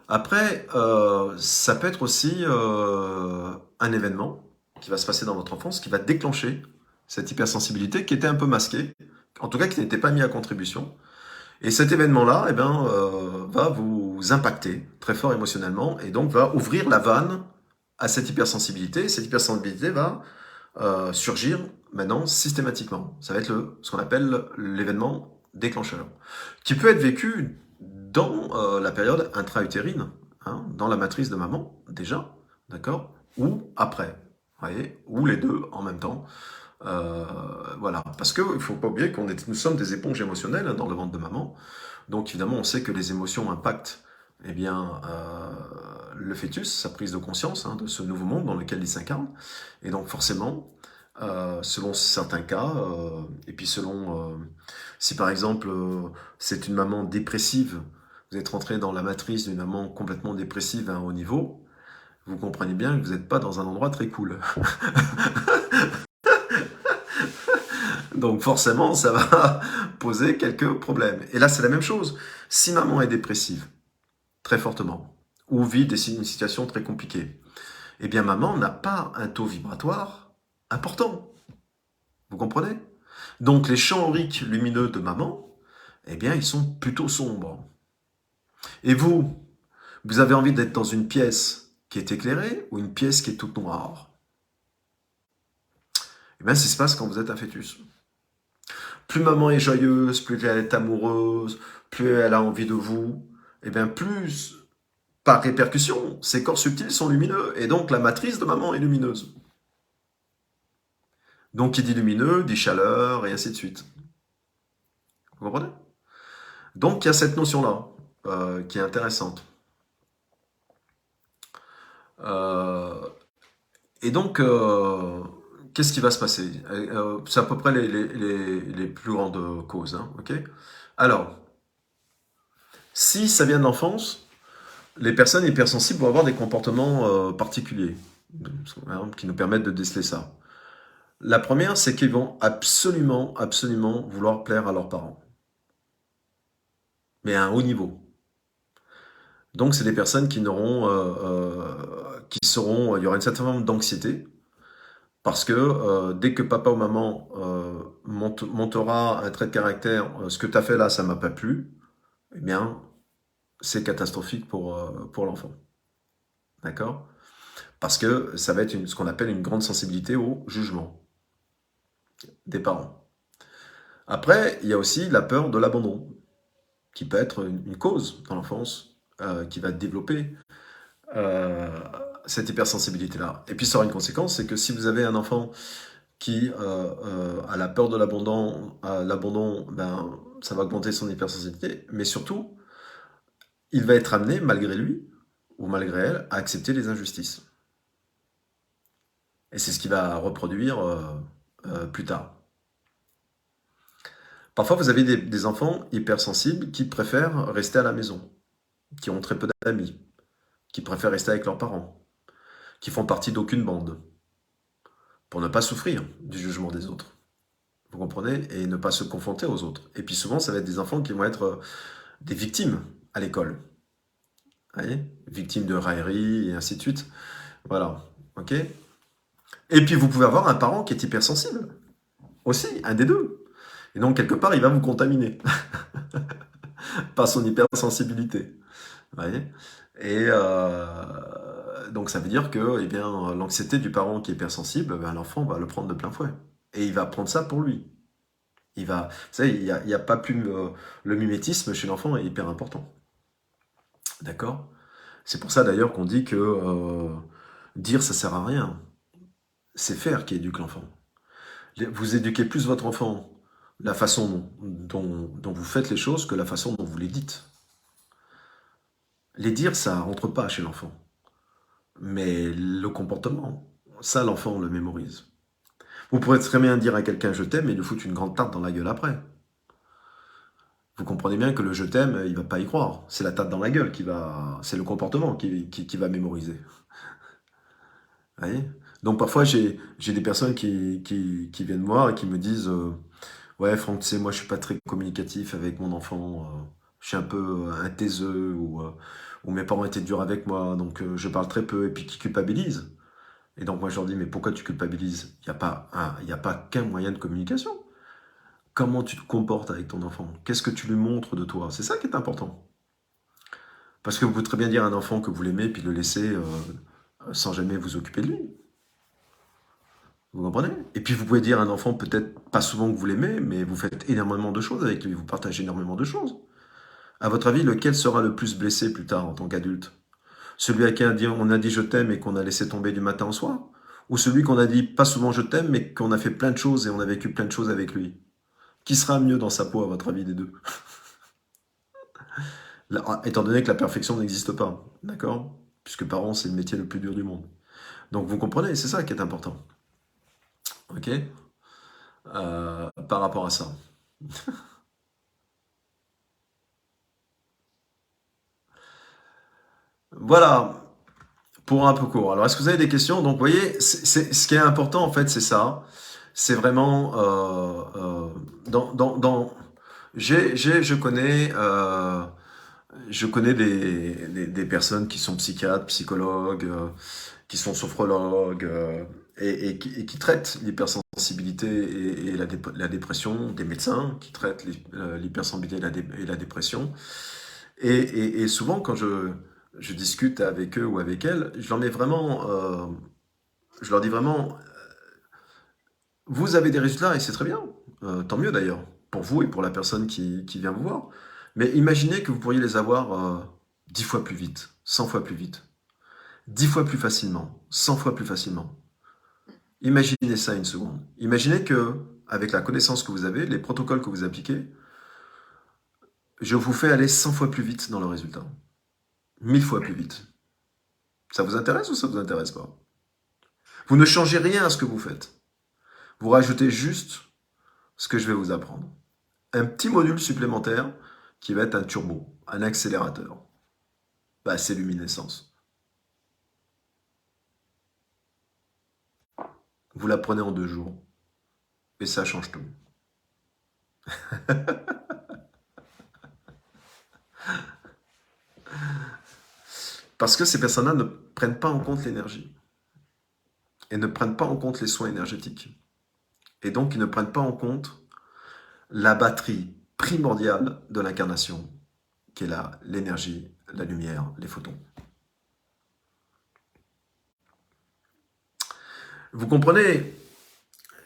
Après, ça peut être aussi un événement qui va se passer dans votre enfance, qui va déclencher cette hypersensibilité qui était un peu masquée, en tout cas qui n'était pas mis à contribution. Et cet événement-là, eh ben, va vous impacter très fort émotionnellement et donc va ouvrir la vanne à cette hypersensibilité. Et cette hypersensibilité va surgir maintenant systématiquement. Ça va être ce qu'on appelle l'événement déclencheur, qui peut être vécu dans la période intra-utérine, hein, dans la matrice de maman, déjà, d'accord, ou après, vous voyez, ou les deux en même temps. Voilà, parce qu'il ne faut pas oublier nous sommes des éponges émotionnelles, hein, dans le ventre de maman. Donc évidemment, on sait que les émotions impactent eh bien, le fœtus, sa prise de conscience, hein, de ce nouveau monde dans lequel il s'incarne. Et donc forcément, selon certains cas, et puis selon si par exemple c'est une maman dépressive, vous êtes rentré dans la matrice d'une maman complètement dépressive à un haut niveau, vous comprenez bien que vous n'êtes pas dans un endroit très cool. Donc forcément, ça va poser quelques problèmes. Et là, c'est la même chose. Si maman est dépressive, très fortement, ou vit une situation très compliquée, eh bien maman n'a pas un taux vibratoire important. Vous comprenez? Donc les champs auriques lumineux de maman, eh bien ils sont plutôt sombres. Et vous avez envie d'être dans une pièce qui est éclairée ou une pièce qui est toute noire? Eh bien c'est ce qui se passe quand vous êtes un fœtus. Plus maman est joyeuse, plus elle est amoureuse, plus elle a envie de vous, et bien plus, par répercussion, ses corps subtils sont lumineux, et donc la matrice de maman est lumineuse. Donc qui dit lumineux, dit chaleur, et ainsi de suite. Vous comprenez? Donc il y a cette notion-là, qui est intéressante. Et donc, qu'est-ce qui va se passer? C'est à peu près les plus grandes causes. Hein, ok. Alors, si ça vient de l'enfance, les personnes hypersensibles vont avoir des comportements particuliers, hein, qui nous permettent de déceler ça. La première, c'est qu'ils vont absolument, absolument vouloir plaire à leurs parents. Mais à un haut niveau. Donc, c'est des personnes qui n'auront, il y aura une certaine forme d'anxiété, parce que dès que papa ou maman montera un trait de caractère, ce que tu as fait là, ça m'a pas plu, eh bien, c'est catastrophique pour l'enfant. D'accord? Parce que ça va être ce qu'on appelle une grande sensibilité au jugement des parents. Après, il y a aussi la peur de l'abandon, qui peut être une cause dans l'enfance, qui va développer cette hypersensibilité-là. Et puis ça aura une conséquence, c'est que si vous avez un enfant qui a la peur de l'abandon, ben, ça va augmenter son hypersensibilité, mais surtout, il va être amené, malgré lui, ou malgré elle, à accepter les injustices. Et c'est ce qui va reproduire plus tard. Parfois, vous avez des enfants hypersensibles qui préfèrent rester à la maison, qui ont très peu d'amis, qui préfèrent rester avec leurs parents, qui font partie d'aucune bande, pour ne pas souffrir du jugement des autres. Vous comprenez? Et ne pas se confronter aux autres. Et puis souvent, ça va être des enfants qui vont être des victimes à l'école. Vous voyez? Victimes de raillerie et ainsi de suite. Voilà. Ok? Et puis vous pouvez avoir un parent qui est hypersensible. Aussi, un des deux. Et donc, quelque part, il va vous contaminer. Par son hypersensibilité. Vous voyez? Et donc, ça veut dire que eh bien, l'anxiété du parent qui est hypersensible, ben, l'enfant va le prendre de plein fouet. Et il va prendre ça pour lui. Vous savez, il n'y a pas plus... le mimétisme chez l'enfant est hyper important. D'accord? C'est pour ça d'ailleurs qu'on dit que dire ça sert à rien. C'est faire qui éduque l'enfant. Vous éduquez plus votre enfant la façon dont vous faites les choses que la façon dont vous les dites. Les dire, ça rentre pas chez l'enfant. Mais le comportement, ça l'enfant le mémorise. Vous pourrez très bien dire à quelqu'un je t'aime et lui foutre une grande tarte dans la gueule après. Vous comprenez bien que le je t'aime, il va pas y croire. C'est la tarte dans la gueule c'est le comportement qui va mémoriser. Vous voyez? Donc parfois j'ai des personnes qui viennent me voir et qui me disent ouais Franck, tu sais, moi je suis pas très communicatif avec mon enfant, je suis un peu un taiseux ou mes parents étaient durs avec moi, donc je parle très peu et puis qui culpabilisent. Et donc moi je leur dis mais pourquoi tu culpabilises? Il n'y a pas qu'un moyen de communication. Comment tu te comportes avec ton enfant? Qu'est-ce que tu lui montres de toi? C'est ça qui est important. Parce que vous pouvez très bien dire à un enfant que vous l'aimez puis le laisser sans jamais vous occuper de lui. Vous comprenez? Et puis vous pouvez dire à un enfant, peut-être pas souvent que vous l'aimez, mais vous faites énormément de choses avec lui, vous partagez énormément de choses. À votre avis, lequel sera le plus blessé plus tard en tant qu'adulte? Celui à qui on a dit je t'aime et qu'on a laissé tomber du matin au soir? Ou celui qu'on a dit pas souvent je t'aime, mais qu'on a fait plein de choses et on a vécu plein de choses avec lui? Qui sera mieux dans sa peau, à votre avis, des deux? Là, étant donné que la perfection n'existe pas, d'accord? Puisque parents, c'est le métier le plus dur du monde. Donc vous comprenez, c'est ça qui est important. Ok? Par rapport à ça. Voilà, pour un peu court. Alors, est-ce que vous avez des questions? Donc, vous voyez, ce qui est important, en fait, c'est ça. C'est vraiment... je connais des personnes qui sont psychiatres, psychologues, qui sont sophrologues, et qui traitent l'hypersensibilité et la dépression, des médecins qui traitent l'hypersensibilité et la dépression. Et souvent, quand je discute avec eux ou avec elles, je leur dis vraiment, vous avez des résultats et c'est très bien. Tant mieux d'ailleurs, pour vous et pour la personne qui vient vous voir. Mais imaginez que vous pourriez les avoir 10 fois plus vite, 100 fois plus vite, 10 fois plus facilement, 100 fois plus facilement. Imaginez ça une seconde. Imaginez que, avec la connaissance que vous avez, les protocoles que vous appliquez, je vous fais aller 100 fois plus vite dans le résultat. 1000 fois plus vite. Ça vous intéresse ou ça vous intéresse pas? Vous ne changez rien à ce que vous faites. Vous rajoutez juste ce que je vais vous apprendre. Un petit module supplémentaire qui va être un turbo, un accélérateur. Bah, c'est luminescence. Vous l'apprenez en 2 jours. Et ça change tout. Parce que ces personnes-là ne prennent pas en compte l'énergie. Et ne prennent pas en compte les soins énergétiques. Et donc, ils ne prennent pas en compte la batterie primordiale de l'incarnation, qui est l'énergie, la lumière, les photons. Vous comprenez?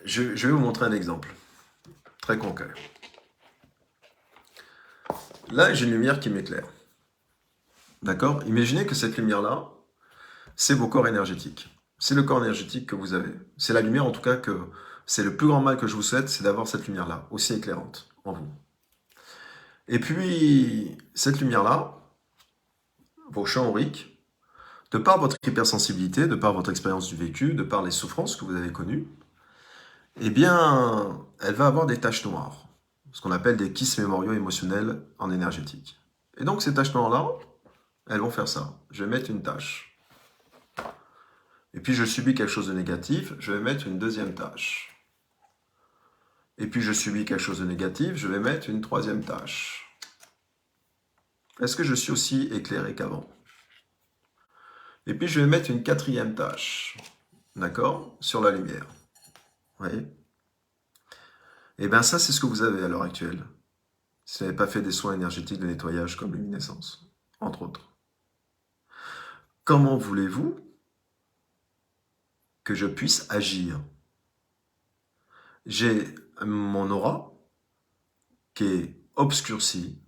Je vais vous montrer un exemple très concret. Là, j'ai une lumière qui m'éclaire. D'accord? Imaginez que cette lumière-là, c'est vos corps énergétiques. C'est le corps énergétique que vous avez. C'est la lumière, en tout cas, que c'est le plus grand mal que je vous souhaite, c'est d'avoir cette lumière-là, aussi éclairante en vous. Et puis, cette lumière-là, vos champs auriques, de par votre hypersensibilité, de par votre expérience du vécu, de par les souffrances que vous avez connues, eh bien, elle va avoir des taches noires, ce qu'on appelle des kisses mémoriaux émotionnels en énergétique. Et donc, ces taches noires-là, elles vont faire ça. Je vais mettre une tache. Et puis, je subis quelque chose de négatif, je vais mettre une deuxième tache. Et puis, je subis quelque chose de négatif, je vais mettre une troisième tache. Est-ce que je suis aussi éclairé qu'avant? Et puis, je vais mettre une quatrième tache, d'accord, sur la lumière. Vous voyez? Et bien ça, c'est ce que vous avez à l'heure actuelle. Si vous n'avez pas fait des soins énergétiques de nettoyage comme luminescence, entre autres. Comment voulez-vous que je puisse agir? J'ai mon aura qui est obscurcie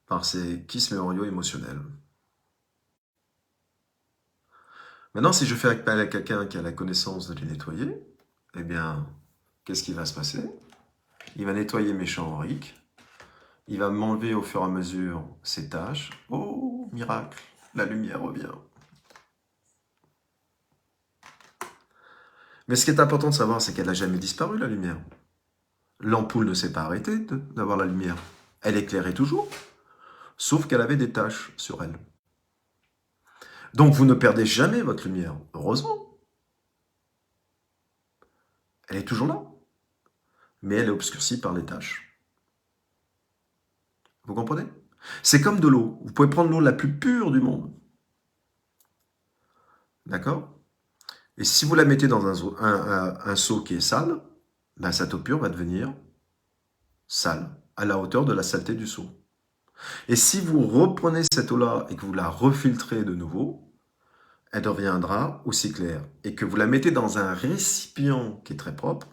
par ces kisses mémoriaux émotionnels. Maintenant, si je fais appel à quelqu'un qui a la connaissance de les nettoyer, eh bien, qu'est-ce qui va se passer? Il va nettoyer mes champs auriques, il va m'enlever au fur et à mesure ces taches. Oh, miracle, la lumière revient. Mais ce qui est important de savoir, c'est qu'elle n'a jamais disparu, la lumière. L'ampoule ne s'est pas arrêtée d'avoir la lumière. Elle éclairait toujours, sauf qu'elle avait des taches sur elle. Donc vous ne perdez jamais votre lumière, heureusement. Elle est toujours là, mais elle est obscurcie par les taches. Vous comprenez? C'est comme de l'eau. Vous pouvez prendre l'eau la plus pure du monde. D'accord? Et si vous la mettez dans un seau qui est sale, ben cette eau pure va devenir sale, à la hauteur de la saleté du seau. Et si vous reprenez cette eau-là et que vous la refiltrez de nouveau, elle deviendra aussi claire. Et que vous la mettez dans un récipient qui est très propre,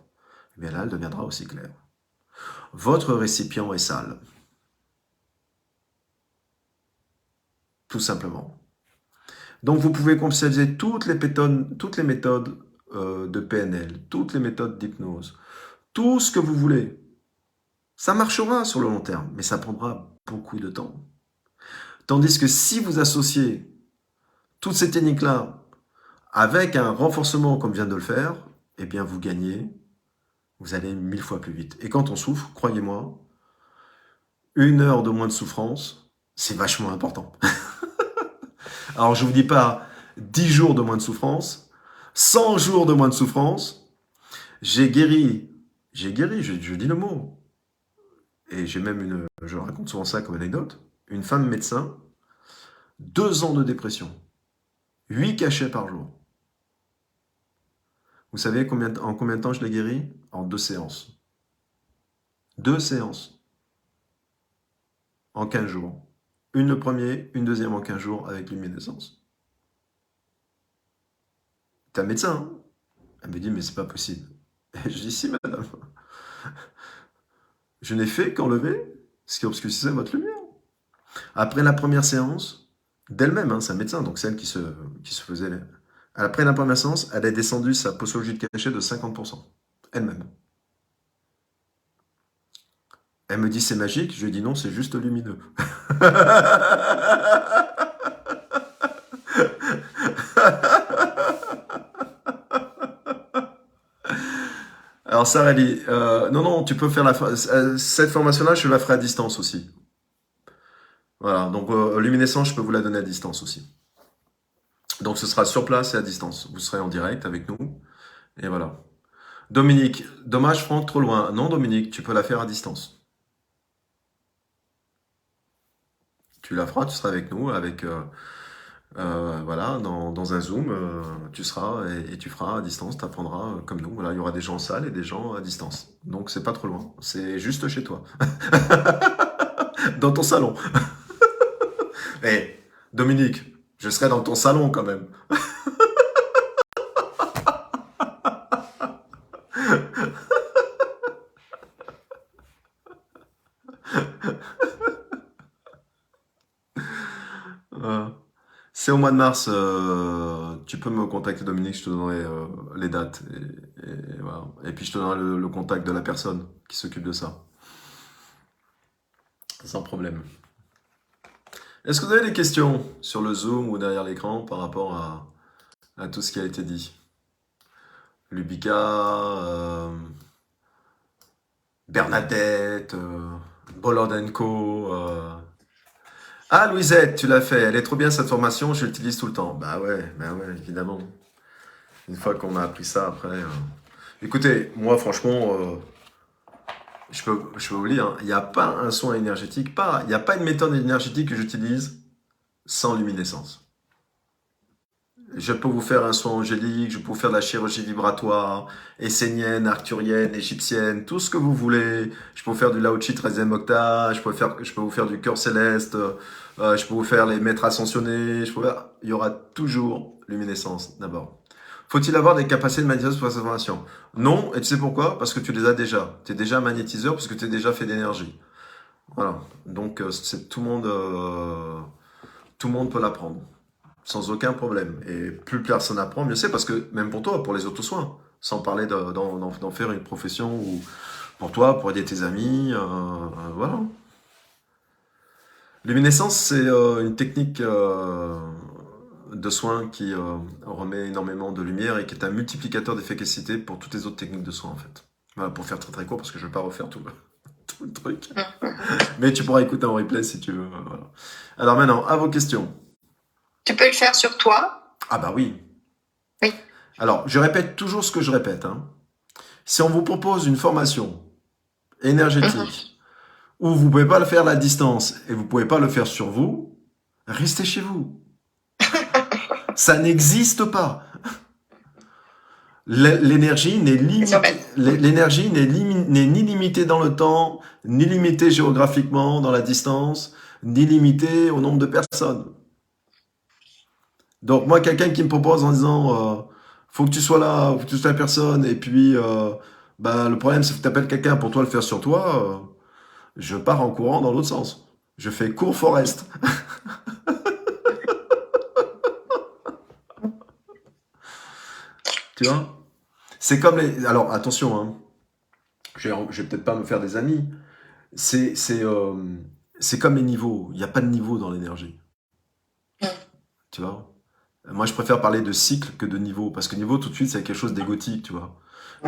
eh bien là, elle deviendra aussi claire. Votre récipient est sale. Tout simplement. Donc, vous pouvez conceptualiser toutes les méthodes de PNL, toutes les méthodes d'hypnose, tout ce que vous voulez. Ça marchera sur le long terme, mais ça prendra beaucoup de temps. Tandis que si vous associez toutes ces techniques-là avec un renforcement comme vient de le faire, eh bien vous gagnez, vous allez 1000 fois plus vite. Et quand on souffre, croyez-moi, 1 heure de moins de souffrance, c'est vachement important. Alors je ne vous dis pas 10 jours de moins de souffrance, 100 jours de moins de souffrance, j'ai guéri, je dis le mot, et j'ai même je raconte souvent ça comme anecdote, une femme médecin, 2 ans de dépression, 8 cachets par jour. Vous savez en combien de temps je l'ai guéri? En 2 séances. 2 séances. En 15 jours. Une le premier, une deuxième en 15 jours avec luminescence. T'es un médecin, hein? Elle me dit, mais c'est pas possible. Et je dis, si madame. Je n'ai fait qu'enlever ce qui obscurcissait votre lumière. Après la première séance, d'elle-même, hein, c'est un médecin, donc c'est elle qui se faisait... Après la première séance, elle a descendu sa posologie de cachet de 50%. Elle-même. Elle me dit, c'est magique. Je lui dis, non, c'est juste lumineux. Alors Sarah dit, non, tu peux faire cette formation-là, je la ferai à distance aussi. Voilà, donc luminescence, je peux vous la donner à distance aussi. Donc ce sera sur place et à distance. Vous serez en direct avec nous. Et voilà. Dominique, dommage Franck, trop loin. Non Dominique, tu peux la faire à distance. Tu la feras, tu seras avec nous, voilà, dans un Zoom, tu seras et tu feras à distance, tu apprendras comme nous. Voilà, il y aura des gens en salle et des gens à distance. Donc c'est pas trop loin, c'est juste chez toi. Dans ton salon. Eh, Dominique, je serai dans ton salon quand même. C'est au mois de mars, tu peux me contacter Dominique, je te donnerai les dates et voilà. Et puis je te donnerai le contact de la personne qui s'occupe de ça. Sans problème. Est-ce que vous avez des questions sur le Zoom ou derrière l'écran par rapport à tout ce qui a été dit? Lubica, Bernadette, Bolodenko. Ah, Louisette, tu l'as fait. Elle est trop bien cette formation, je l'utilise tout le temps. Bah ouais, évidemment. Une fois qu'on a appris ça, après... Écoutez, moi, franchement, je peux vous dire, il n'y a pas un soin énergétique, il n'y a pas une méthode énergétique que j'utilise sans luminescence. Je peux vous faire un soin angélique, je peux vous faire de la chirurgie vibratoire, essénienne, arcturienne, égyptienne, tout ce que vous voulez. Je peux vous faire du Lao Chi 13e octave, je peux vous faire du cœur céleste, je peux vous faire les maîtres ascensionnés, il y aura toujours luminescence d'abord. Faut-il avoir des capacités de magnétiseur pour cette formation? Non, et tu sais pourquoi? Parce que tu les as déjà. Tu es déjà magnétiseur parce que tu es déjà fait d'énergie. Voilà, donc tout le monde peut l'apprendre. Sans aucun problème. Et plus personne apprend, mieux c'est, parce que même pour toi, pour les auto-soins, sans parler d'en faire une profession, ou pour toi, pour aider tes amis, voilà. Luminescence, c'est une technique de soins qui remet énormément de lumière et qui est un multiplicateur d'efficacité pour toutes les autres techniques de soins, en fait. Voilà, pour faire très très court, parce que je ne vais pas refaire tout le truc. Mais tu pourras écouter en replay si tu veux. Voilà. Alors maintenant, à vos questions. Tu peux le faire sur toi? Ah bah oui. Oui. Alors, je répète toujours ce que je répète. Hein. Si on vous propose une formation énergétique où vous ne pouvez pas le faire à la distance et vous ne pouvez pas le faire sur vous, restez chez vous. Ça n'existe pas. L'énergie n'est ni limitée dans le temps, ni limitée géographiquement dans la distance, ni limitée au nombre de personnes. Donc, moi, quelqu'un qui me propose en disant faut que tu sois là, faut que tu sois la personne, et puis bah, le problème, c'est que tu appelles quelqu'un pour toi le faire sur toi, je pars en courant dans l'autre sens. Je fais cours Forest. Tu vois? C'est comme les. Alors, attention, hein, je vais peut-être pas me faire des amis. C'est c'est euh, c'est comme les niveaux. Il n'y a pas de niveau dans l'énergie. Tu vois? Moi, je préfère parler de cycle que de niveau. Parce que niveau, tout de suite, c'est quelque chose d'égotique, tu vois.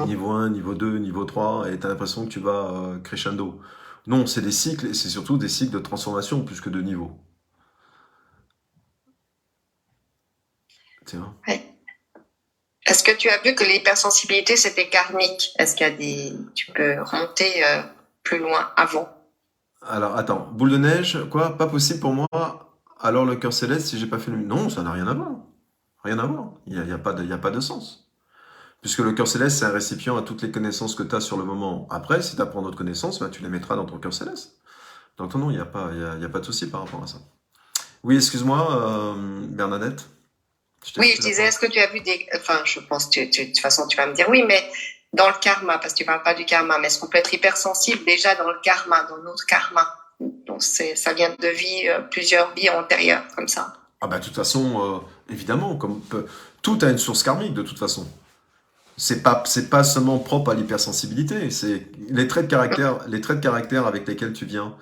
Niveau 1, niveau 2, niveau 3, et tu as l'impression que tu vas crescendo. Non, c'est des cycles, et c'est surtout des cycles de transformation plus que de niveau. Tu vois? Ouais. Est-ce que tu as vu que l'hypersensibilité, c'était karmique? Est-ce qu'il y a des... Tu peux remonter plus loin avant? Alors, attends, boule de neige, quoi? Pas possible pour moi. Alors, le cœur céleste, si j'ai pas fait le. Non, ça n'a rien à voir. Rien à voir. Il y a pas de sens. Puisque le cœur céleste, c'est un récipient à toutes les connaissances que tu as sur le moment. Après, si tu apprends d'autres connaissances, bah, tu les mettras dans ton cœur céleste. Donc, non, il y a pas de souci par rapport à ça. Oui, excuse-moi, Bernadette. Je t'ai Oui, coupé je la disais, parole. est-ce que tu as vu des... Enfin, je pense que de toute façon, tu vas me dire oui, mais dans le karma, parce que tu parles pas du karma, mais est-ce qu'on peut être hypersensible déjà dans le karma, dans notre karma? Donc, ça vient de vie, plusieurs vies antérieures, comme ça. Ah bah de toute façon, évidemment, tout a une source karmique de toute façon. C'est pas seulement propre à l'hypersensibilité, c'est les traits de caractère avec lesquels tu viens,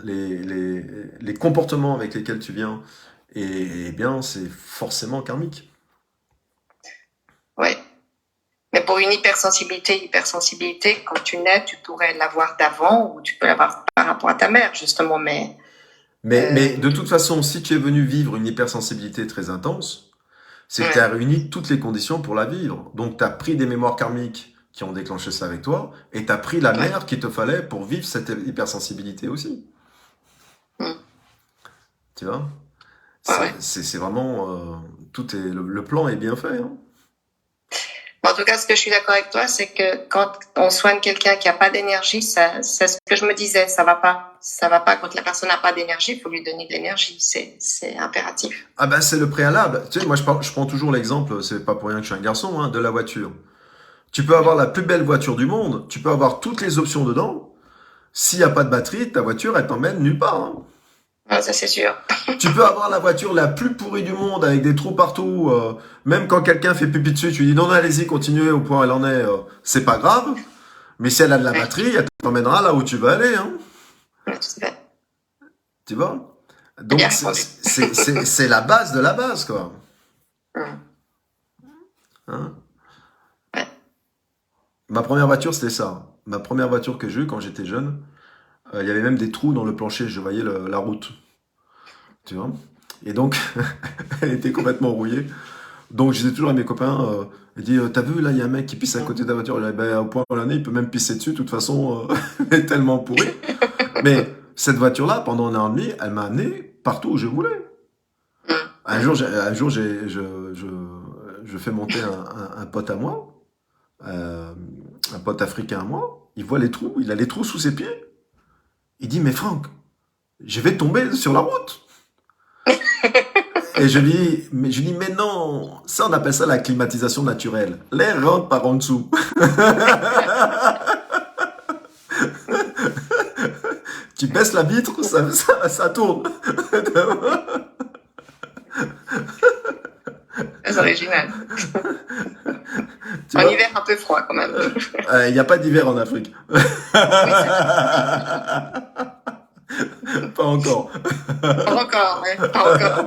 les comportements avec lesquels tu viens, et bien c'est forcément karmique. Ouais. Mais pour une hypersensibilité, quand tu nais, tu pourrais l'avoir d'avant ou tu peux l'avoir par rapport à ta mère, justement. Mais de toute façon, si tu es venu vivre une hypersensibilité très intense, c'est que tu Ouais, as réuni toutes les conditions pour la vivre. Donc tu as pris des mémoires karmiques qui ont déclenché ça avec toi, et tu as pris la ouais, mère qu'il te fallait pour vivre cette hypersensibilité aussi. mm, Tu vois? ouais, ouais. C'est vraiment tout est le plan est bien fait, hein. En tout cas, ce que je suis d'accord avec toi, c'est que quand on soigne quelqu'un qui n'a pas d'énergie, c'est ce que je me disais, ça va pas. Ça va pas. Quand la personne n'a pas d'énergie, il faut lui donner de l'énergie. C'est impératif. Ah ben c'est le préalable. Tu sais, moi je prends toujours l'exemple, c'est pas pour rien que je suis un garçon, hein, de la voiture. Tu peux avoir la plus belle voiture du monde, tu peux avoir toutes les options dedans. S'il n'y a pas de batterie, ta voiture elle t'emmène nulle part, hein. Ouais, ça, c'est sûr. Tu peux avoir la voiture la plus pourrie du monde avec des trous partout. Même quand quelqu'un fait pipi dessus, tu lui dis non, allez-y, continuez au point où elle en est. C'est pas grave. Mais si elle a de la Ouais, batterie, elle t'emmènera là où tu veux aller, hein. ouais, tout à fait. Tu vois? C'est bien Donc répondu. c'est la base de la base, quoi. Mm. Hein. Ouais. Ma première voiture, c'était ça. Ma première voiture que j'ai eue quand j'étais jeune, il y avait même des trous dans le plancher, je voyais la route. Tu vois? Et donc, elle était complètement rouillée. Donc, je disais toujours à mes copains, je dis, t'as vu, là, il y a un mec qui pisse à côté de la voiture. Il dit, ben, au point où l'année, il peut même pisser dessus. De toute façon, elle est tellement pourrie. Mais cette voiture-là, pendant un an et demi, elle m'a amené partout où je voulais. Mm. Un Mm. jour, je fais monter un pote à moi, euh, un pote africain à moi. Il voit les trous, il a les trous sous ses pieds. Il dit, mais Franck, je vais tomber sur la route. Et je dis, mais non, ça on appelle ça la climatisation naturelle. L'air rentre par en dessous. Tu baisses la vitre, ça tourne. C'est original. Tu En vois? hiver, un peu froid quand même. Il n'y a pas d'hiver en Afrique. Oui, c'est vrai. Pas encore. Pas encore, ouais, pas encore.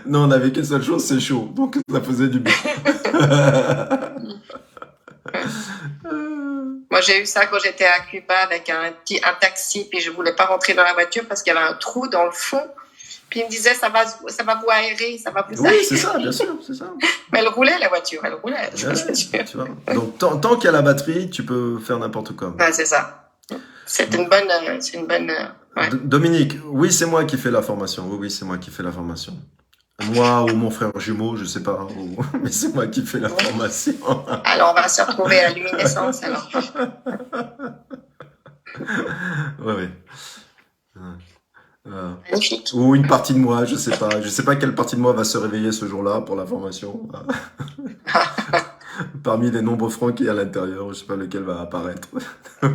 Non, on n'avait qu'une seule chose, c'est chaud. Donc ça faisait du bien. Moi, j'ai eu ça quand j'étais à Cuba avec un taxi, puis je voulais pas rentrer dans la voiture parce qu'il y avait un trou dans le fond. Puis il me disait, ça va vous aérer, ça va vous Oui, aérer. c'est ça, bien sûr, c'est ça. Mais elle roulait, la voiture, elle roulait. Ouais, tu vois. Donc tant qu'il y a la batterie, tu peux faire n'importe quoi. Ouais, c'est ça. C'est une bonne, ouais. Dominique, oui, c'est moi qui fais la formation. Oui, c'est moi qui fais la formation. Moi ou mon frère jumeau, je sais pas, mais c'est moi qui fais la formation. Alors, on va se retrouver à la luminescence, alors. Ouais, ouais. Non, magnifique. Ou une partie de moi, je sais pas. Je sais pas quelle partie de moi va se réveiller ce jour-là pour la formation. Parmi les nombreux francs qu'il y a à l'intérieur, je sais pas lequel va apparaître. Tu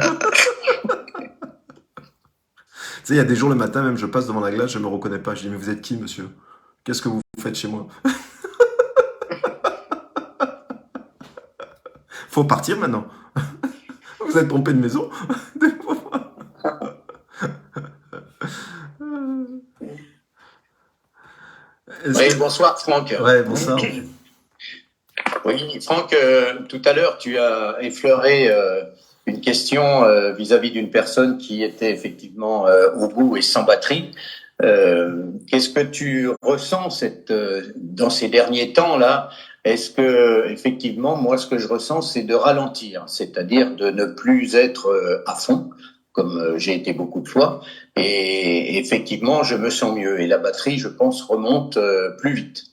sais, il y a des jours le matin, même je passe devant la glace, je me reconnais pas. Je dis, mais vous êtes qui, monsieur? Qu'est-ce que vous faites chez moi? Faut partir maintenant. Vous êtes trompé de maison? Oui, bonsoir Franck. Ouais, bonsoir. Oui, Franck, tout à l'heure, tu as effleuré une question vis-à-vis d'une personne qui était effectivement au bout et sans batterie. Qu'est-ce que tu ressens dans ces derniers temps-là? Est-ce que, effectivement, moi, ce que je ressens, c'est de ralentir, c'est-à-dire de ne plus être à fond, comme j'ai été beaucoup de fois. Et effectivement, je me sens mieux. Et la batterie, je pense, remonte plus vite.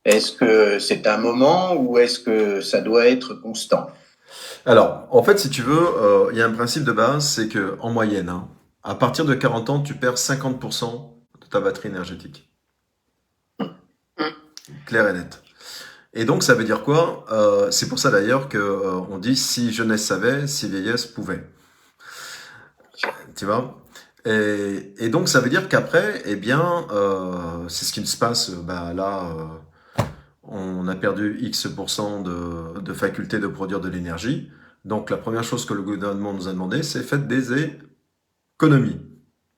Est-ce que c'est un moment ou est-ce que ça doit être constant? Alors, en fait, si tu veux, il y a un principe de base, c'est que en moyenne, hein, à partir de 40 ans, tu perds 50% de ta batterie énergétique. Clair et net. Et donc, ça veut dire quoi? C'est pour ça d'ailleurs que on dit si jeunesse savait, si vieillesse pouvait. Tu vois? Et donc, ça veut dire qu'après, eh bien, c'est ce qui se passe. Bah, là, on a perdu X% de faculté de produire de l'énergie. Donc, la première chose que le gouvernement nous a demandé, c'est faites des économies.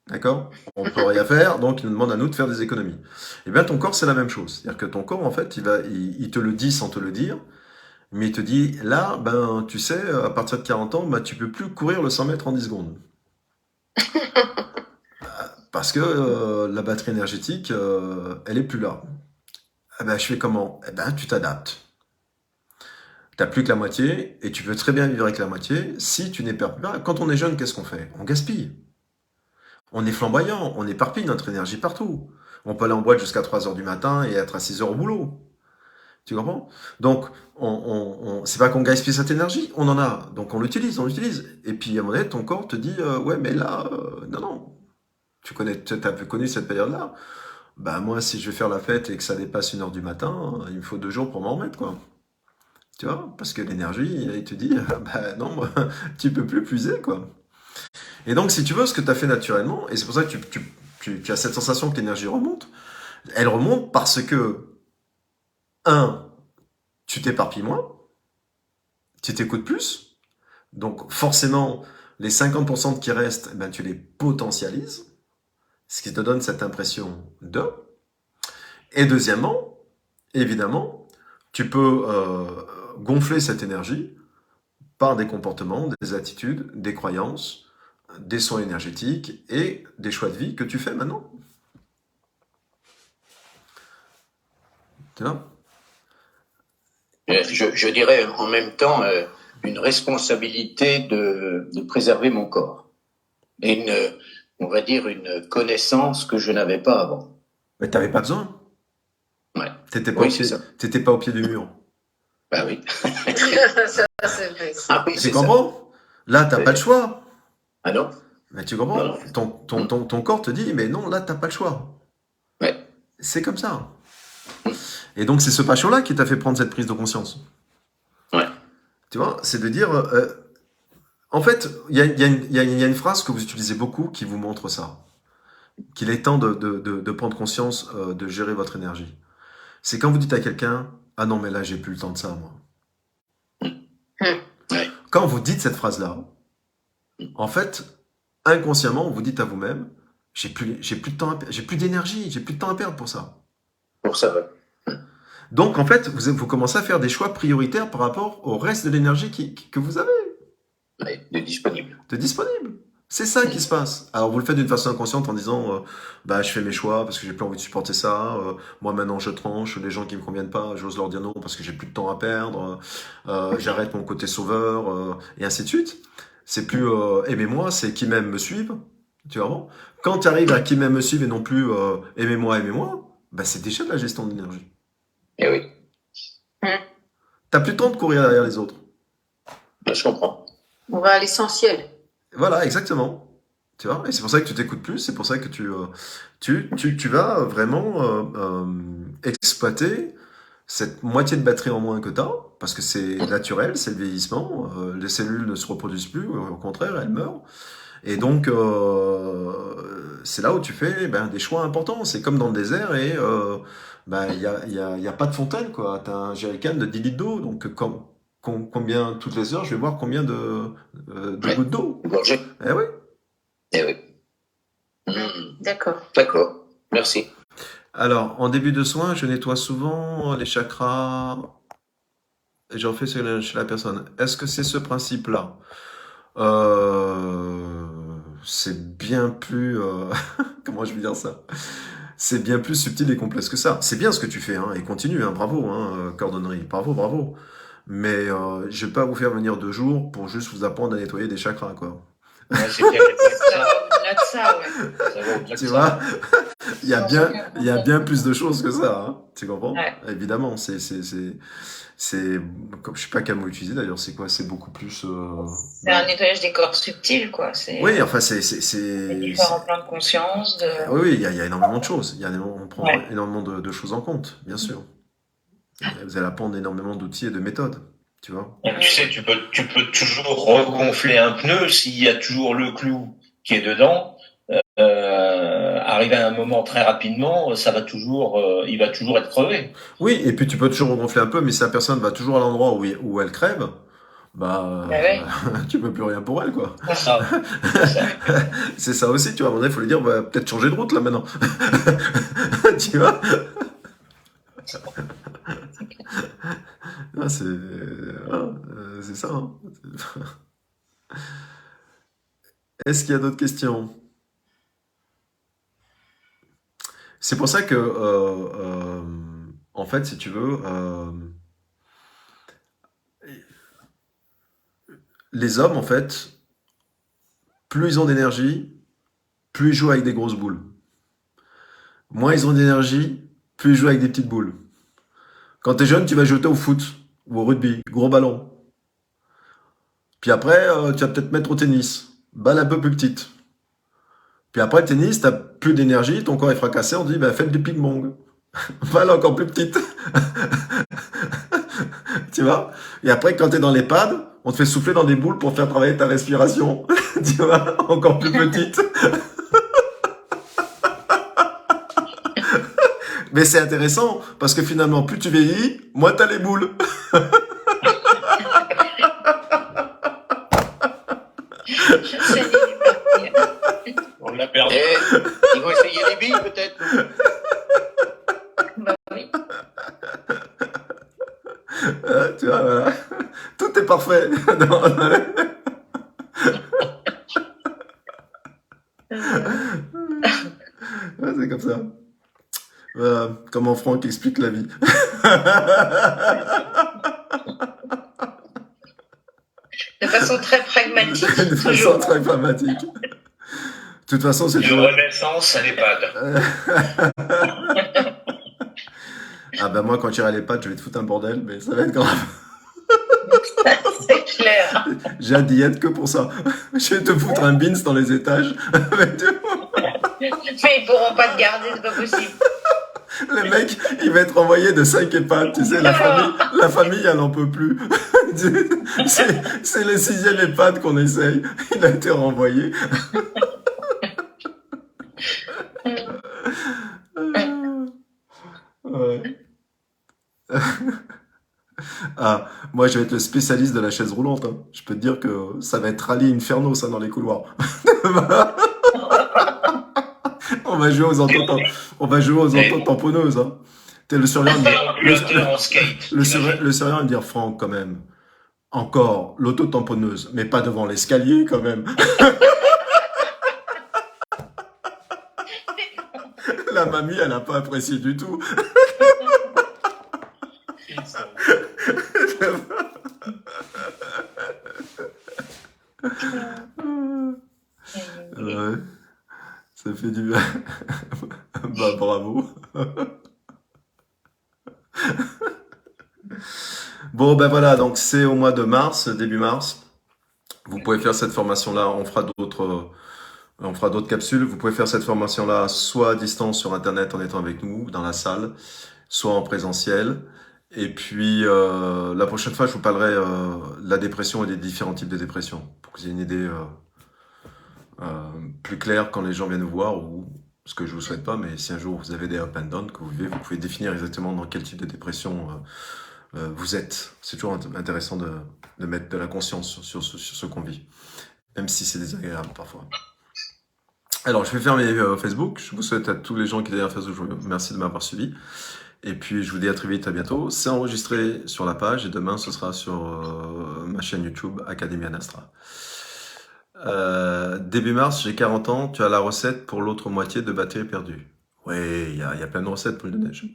D'accord? On ne peut rien faire, donc il nous demande à nous de faire des économies. Eh bien, ton corps, c'est la même chose. C'est-à-dire que ton corps, en fait, il te le dit sans te le dire, mais il te dit, là, ben, tu sais, à partir de 40 ans, ben, tu peux plus courir le 100 mètres en 10 secondes. Parce que la batterie énergétique, elle est plus là. Eh ben, je fais comment? Eh ben, tu t'adaptes. T'as plus que la moitié, et tu peux très bien vivre avec la moitié si tu n'es pas. Quand on est jeune, qu'est-ce qu'on fait? On gaspille. On est flamboyant, on éparpille notre énergie partout. On peut aller en boîte jusqu'à 3 heures du matin et être à 6 heures au boulot. Tu comprends? Donc, c'est pas qu'on gaspille cette énergie, on en a. Donc, on l'utilise, on l'utilise. Et puis, à un moment donné, ton corps te dit, ouais, mais là, non, non. Tu as connu cette période-là. Bah, moi, si je vais faire la fête et que ça dépasse 1 heure du matin, il me faut 2 jours pour m'en remettre, quoi. Tu vois? Parce que l'énergie, il te dit, bah, non, tu peux plus puiser, quoi. Et donc, si tu veux, ce que tu as fait naturellement, et c'est pour ça que tu as cette sensation que l'énergie remonte, elle remonte parce que, un, tu t'éparpilles moins, tu t'écoutes plus, donc forcément, les 50% qui restent, eh ben, tu les potentialises, ce qui te donne cette impression de. Et deuxièmement, évidemment, tu peux gonfler cette énergie par des comportements, des attitudes, des croyances, des soins énergétiques et des choix de vie que tu fais maintenant. Tu vois? Je dirais en même temps une responsabilité de préserver mon corps. Et on va dire une connaissance que je n'avais pas avant. Mais tu n'avais pas besoin. Ouais. T'étais pas, Oui, au c'est pied, ça. t'étais pas au pied du mur. Bah oui. Ça, c'est vrai. Ah oui, Tu c'est ça. comprends? Là, t'as pas le choix. Ah non? Mais tu comprends? Non, non. Ton corps te dit, mais non, là, t'as pas le choix. Ouais. C'est comme ça. Et donc, c'est ce passion-là qui t'a fait prendre cette prise de conscience. Ouais. Tu vois? C'est de dire... en fait, il y a une phrase que vous utilisez beaucoup qui vous montre ça. Qu'il est temps de prendre conscience de gérer votre énergie. C'est quand vous dites à quelqu'un, ah non, mais là, j'ai plus le temps de ça, moi. Ouais. Quand vous dites cette phrase-là, en fait, inconsciemment, vous dites à vous-même, j'ai plus de temps, j'ai plus d'énergie, j'ai plus de temps à perdre pour ça. Pour ça, ouais. Donc, en fait, vous commencez à faire des choix prioritaires par rapport au reste de l'énergie que vous avez Ouais, de disponible. de disponible. C'est ça qui se passe. Alors, vous le faites d'une façon inconsciente en disant, bah, je fais mes choix parce que j'ai plus envie de supporter ça. Moi, maintenant, je tranche. Les gens qui me conviennent pas, j'ose leur dire non parce que j'ai plus de temps à perdre. J'arrête mon côté sauveur, et ainsi de suite. C'est plus aimez-moi, c'est qui m'aime me suive. Tu vois? Quand tu arrives à qui m'aime me suive et non plus aimez-moi, aimez-moi, bah, c'est déjà de la gestion d'énergie. Eh oui, T'as plus le temps de courir derrière les autres. je comprends. On va à l'essentiel. Voilà, exactement. Tu vois? Et c'est pour ça que tu t'écoutes plus, c'est pour ça que tu vas vraiment exploiter cette moitié de batterie en moins que tu as, parce que c'est naturel, c'est le vieillissement, les cellules ne se reproduisent plus, au contraire, elles meurent. Et donc, c'est là où tu fais des choix importants. C'est comme dans le désert et y a pas de fontaine, quoi. Tu as un jerrycan de 10 litres d'eau, donc combien, toutes les heures, je vais voir combien de Ouais. gouttes d'eau. Gorgée. Eh oui. Eh oui. D'accord. D'accord. Merci. Alors, en début de soin, je nettoie souvent les chakras et j'en fais chez la personne. Est-ce que c'est ce principe-là? C'est bien plus... comment je vais dire ça? C'est bien plus subtil et complexe que ça. C'est bien ce que tu fais, hein, et continue, hein, bravo, hein, cordonnerie, bravo, bravo. Mais je vais pas vous faire venir 2 jours pour juste vous apprendre à nettoyer des chakras, quoi. Ouais, c'est bien Ça va au-delà de ça, ouais. ça va au-delà de Tu ça. vois? Il y a Sans bien, aucun il y a problème. bien plus de choses que ça, hein. Tu comprends? Ouais. Évidemment, comme je sais pas quel mot utiliser d'ailleurs. C'est quoi? C'est beaucoup plus. C'est un nettoyage des corps subtils, quoi. Oui, enfin, des différents plans de conscience. oui, oui, il y a énormément de choses. On prend Ouais. énormément de choses en compte, bien sûr. Vous allez apprendre énormément d'outils et de méthodes, tu vois. Et tu sais, tu peux toujours regonfler un pneu s'il y a toujours le clou qui est dedans. Arrivé à un moment très rapidement, il va toujours être crevé. Oui, et puis tu peux toujours regonfler un peu, mais si la personne va toujours à l'endroit où elle crève, ouais. tu peux plus rien pour elle, quoi. C'est ça. C'est ça. C'est ça aussi, tu vois. À un moment donné, il faut lui dire, peut-être changer de route là maintenant. Tu vois? Ah, c'est ça, hein. Est-ce qu'il y a d'autres questions? C'est pour ça que, en fait, si tu veux, les hommes, en fait, plus ils ont d'énergie, plus ils jouent avec des grosses boules. Moins ils ont d'énergie, plus ils jouent avec des petites boules. Quand t'es jeune, tu vas jeter au foot ou au rugby, gros ballon. Puis après, tu vas peut-être mettre au tennis, balle un peu plus petite. Puis après, le tennis, t'as plus d'énergie, ton corps est fracassé, on dit, faites du ping-pong. Balle encore plus petite. Tu vois? Et après, quand t'es dans les pads, on te fait souffler dans des boules pour faire travailler ta respiration. Tu vois? Encore plus petite. Mais c'est intéressant, parce que finalement, plus tu vieillis, moins t'as les boules. J'essaie d'y partir. On l'a perdu. Ils vont essayer les billes, peut-être. Bah oui. Tu vois, voilà. Tout est parfait. Dans les- Ouais, c'est comme ça. Voilà, comment Franck explique la vie. De façon très pragmatique. De façon toujours. très pragmatique. De toute façon, c'est Une toujours... renaissance à l'EHPAD. Ah moi, quand j'irai à l'EHPAD, je vais te foutre un bordel, mais ça va être grave. C'est clair. J'ai hâte d'y être que pour ça. Je vais te foutre un bins dans les étages. Mais ils pourront pas te garder, c'est pas possible. Le mec, il va être envoyé de 5 EHPAD. Tu sais, la famille, elle n'en peut plus. C'est le 6e EHPAD qu'on essaye. Il a été renvoyé. Ouais. Ah, moi, je vais être le spécialiste de la chaise roulante, hein. Je peux te dire que ça va être rallye inferno, ça, dans les couloirs. On va jouer aux tamponneuses, hein. T'es le surveillant de dire, Déambulateur en skate. le surveillant va dire, Franck, quand même. Encore l'auto-tamponneuse, mais pas devant l'escalier, quand même. La mamie, elle n'a pas apprécié du tout. Ouais, ça fait du bien. Bravo. Bon, voilà, donc c'est au mois de mars, début mars. Vous pouvez faire cette formation-là. On fera d'autres On fera d'autres capsules. Vous pouvez faire cette formation-là soit à distance sur Internet en étant avec nous dans la salle, soit en présentiel. Et puis, la prochaine fois, je vous parlerai de la dépression et des différents types de dépression, pour que vous ayez une idée plus claire quand les gens viennent vous voir, ou ce que je vous souhaite pas, mais si un jour vous avez des up and down que vous vivez, vous pouvez définir exactement dans quel type de dépression vous êtes. C'est toujours intéressant de mettre de la conscience sur ce qu'on vit, même si c'est désagréable parfois. Alors, je vais fermer Facebook. Je vous souhaite à tous les gens qui sont derrière Facebook, je vous remercie de m'avoir suivi. Et puis, je vous dis à très vite, à bientôt. C'est enregistré sur la page et demain, ce sera sur ma chaîne YouTube, Academia Nastra. Début mars, j'ai 40 ans. Tu as la recette pour l'autre moitié de batterie perdue. Oui, il y a plein de recettes pour le neige.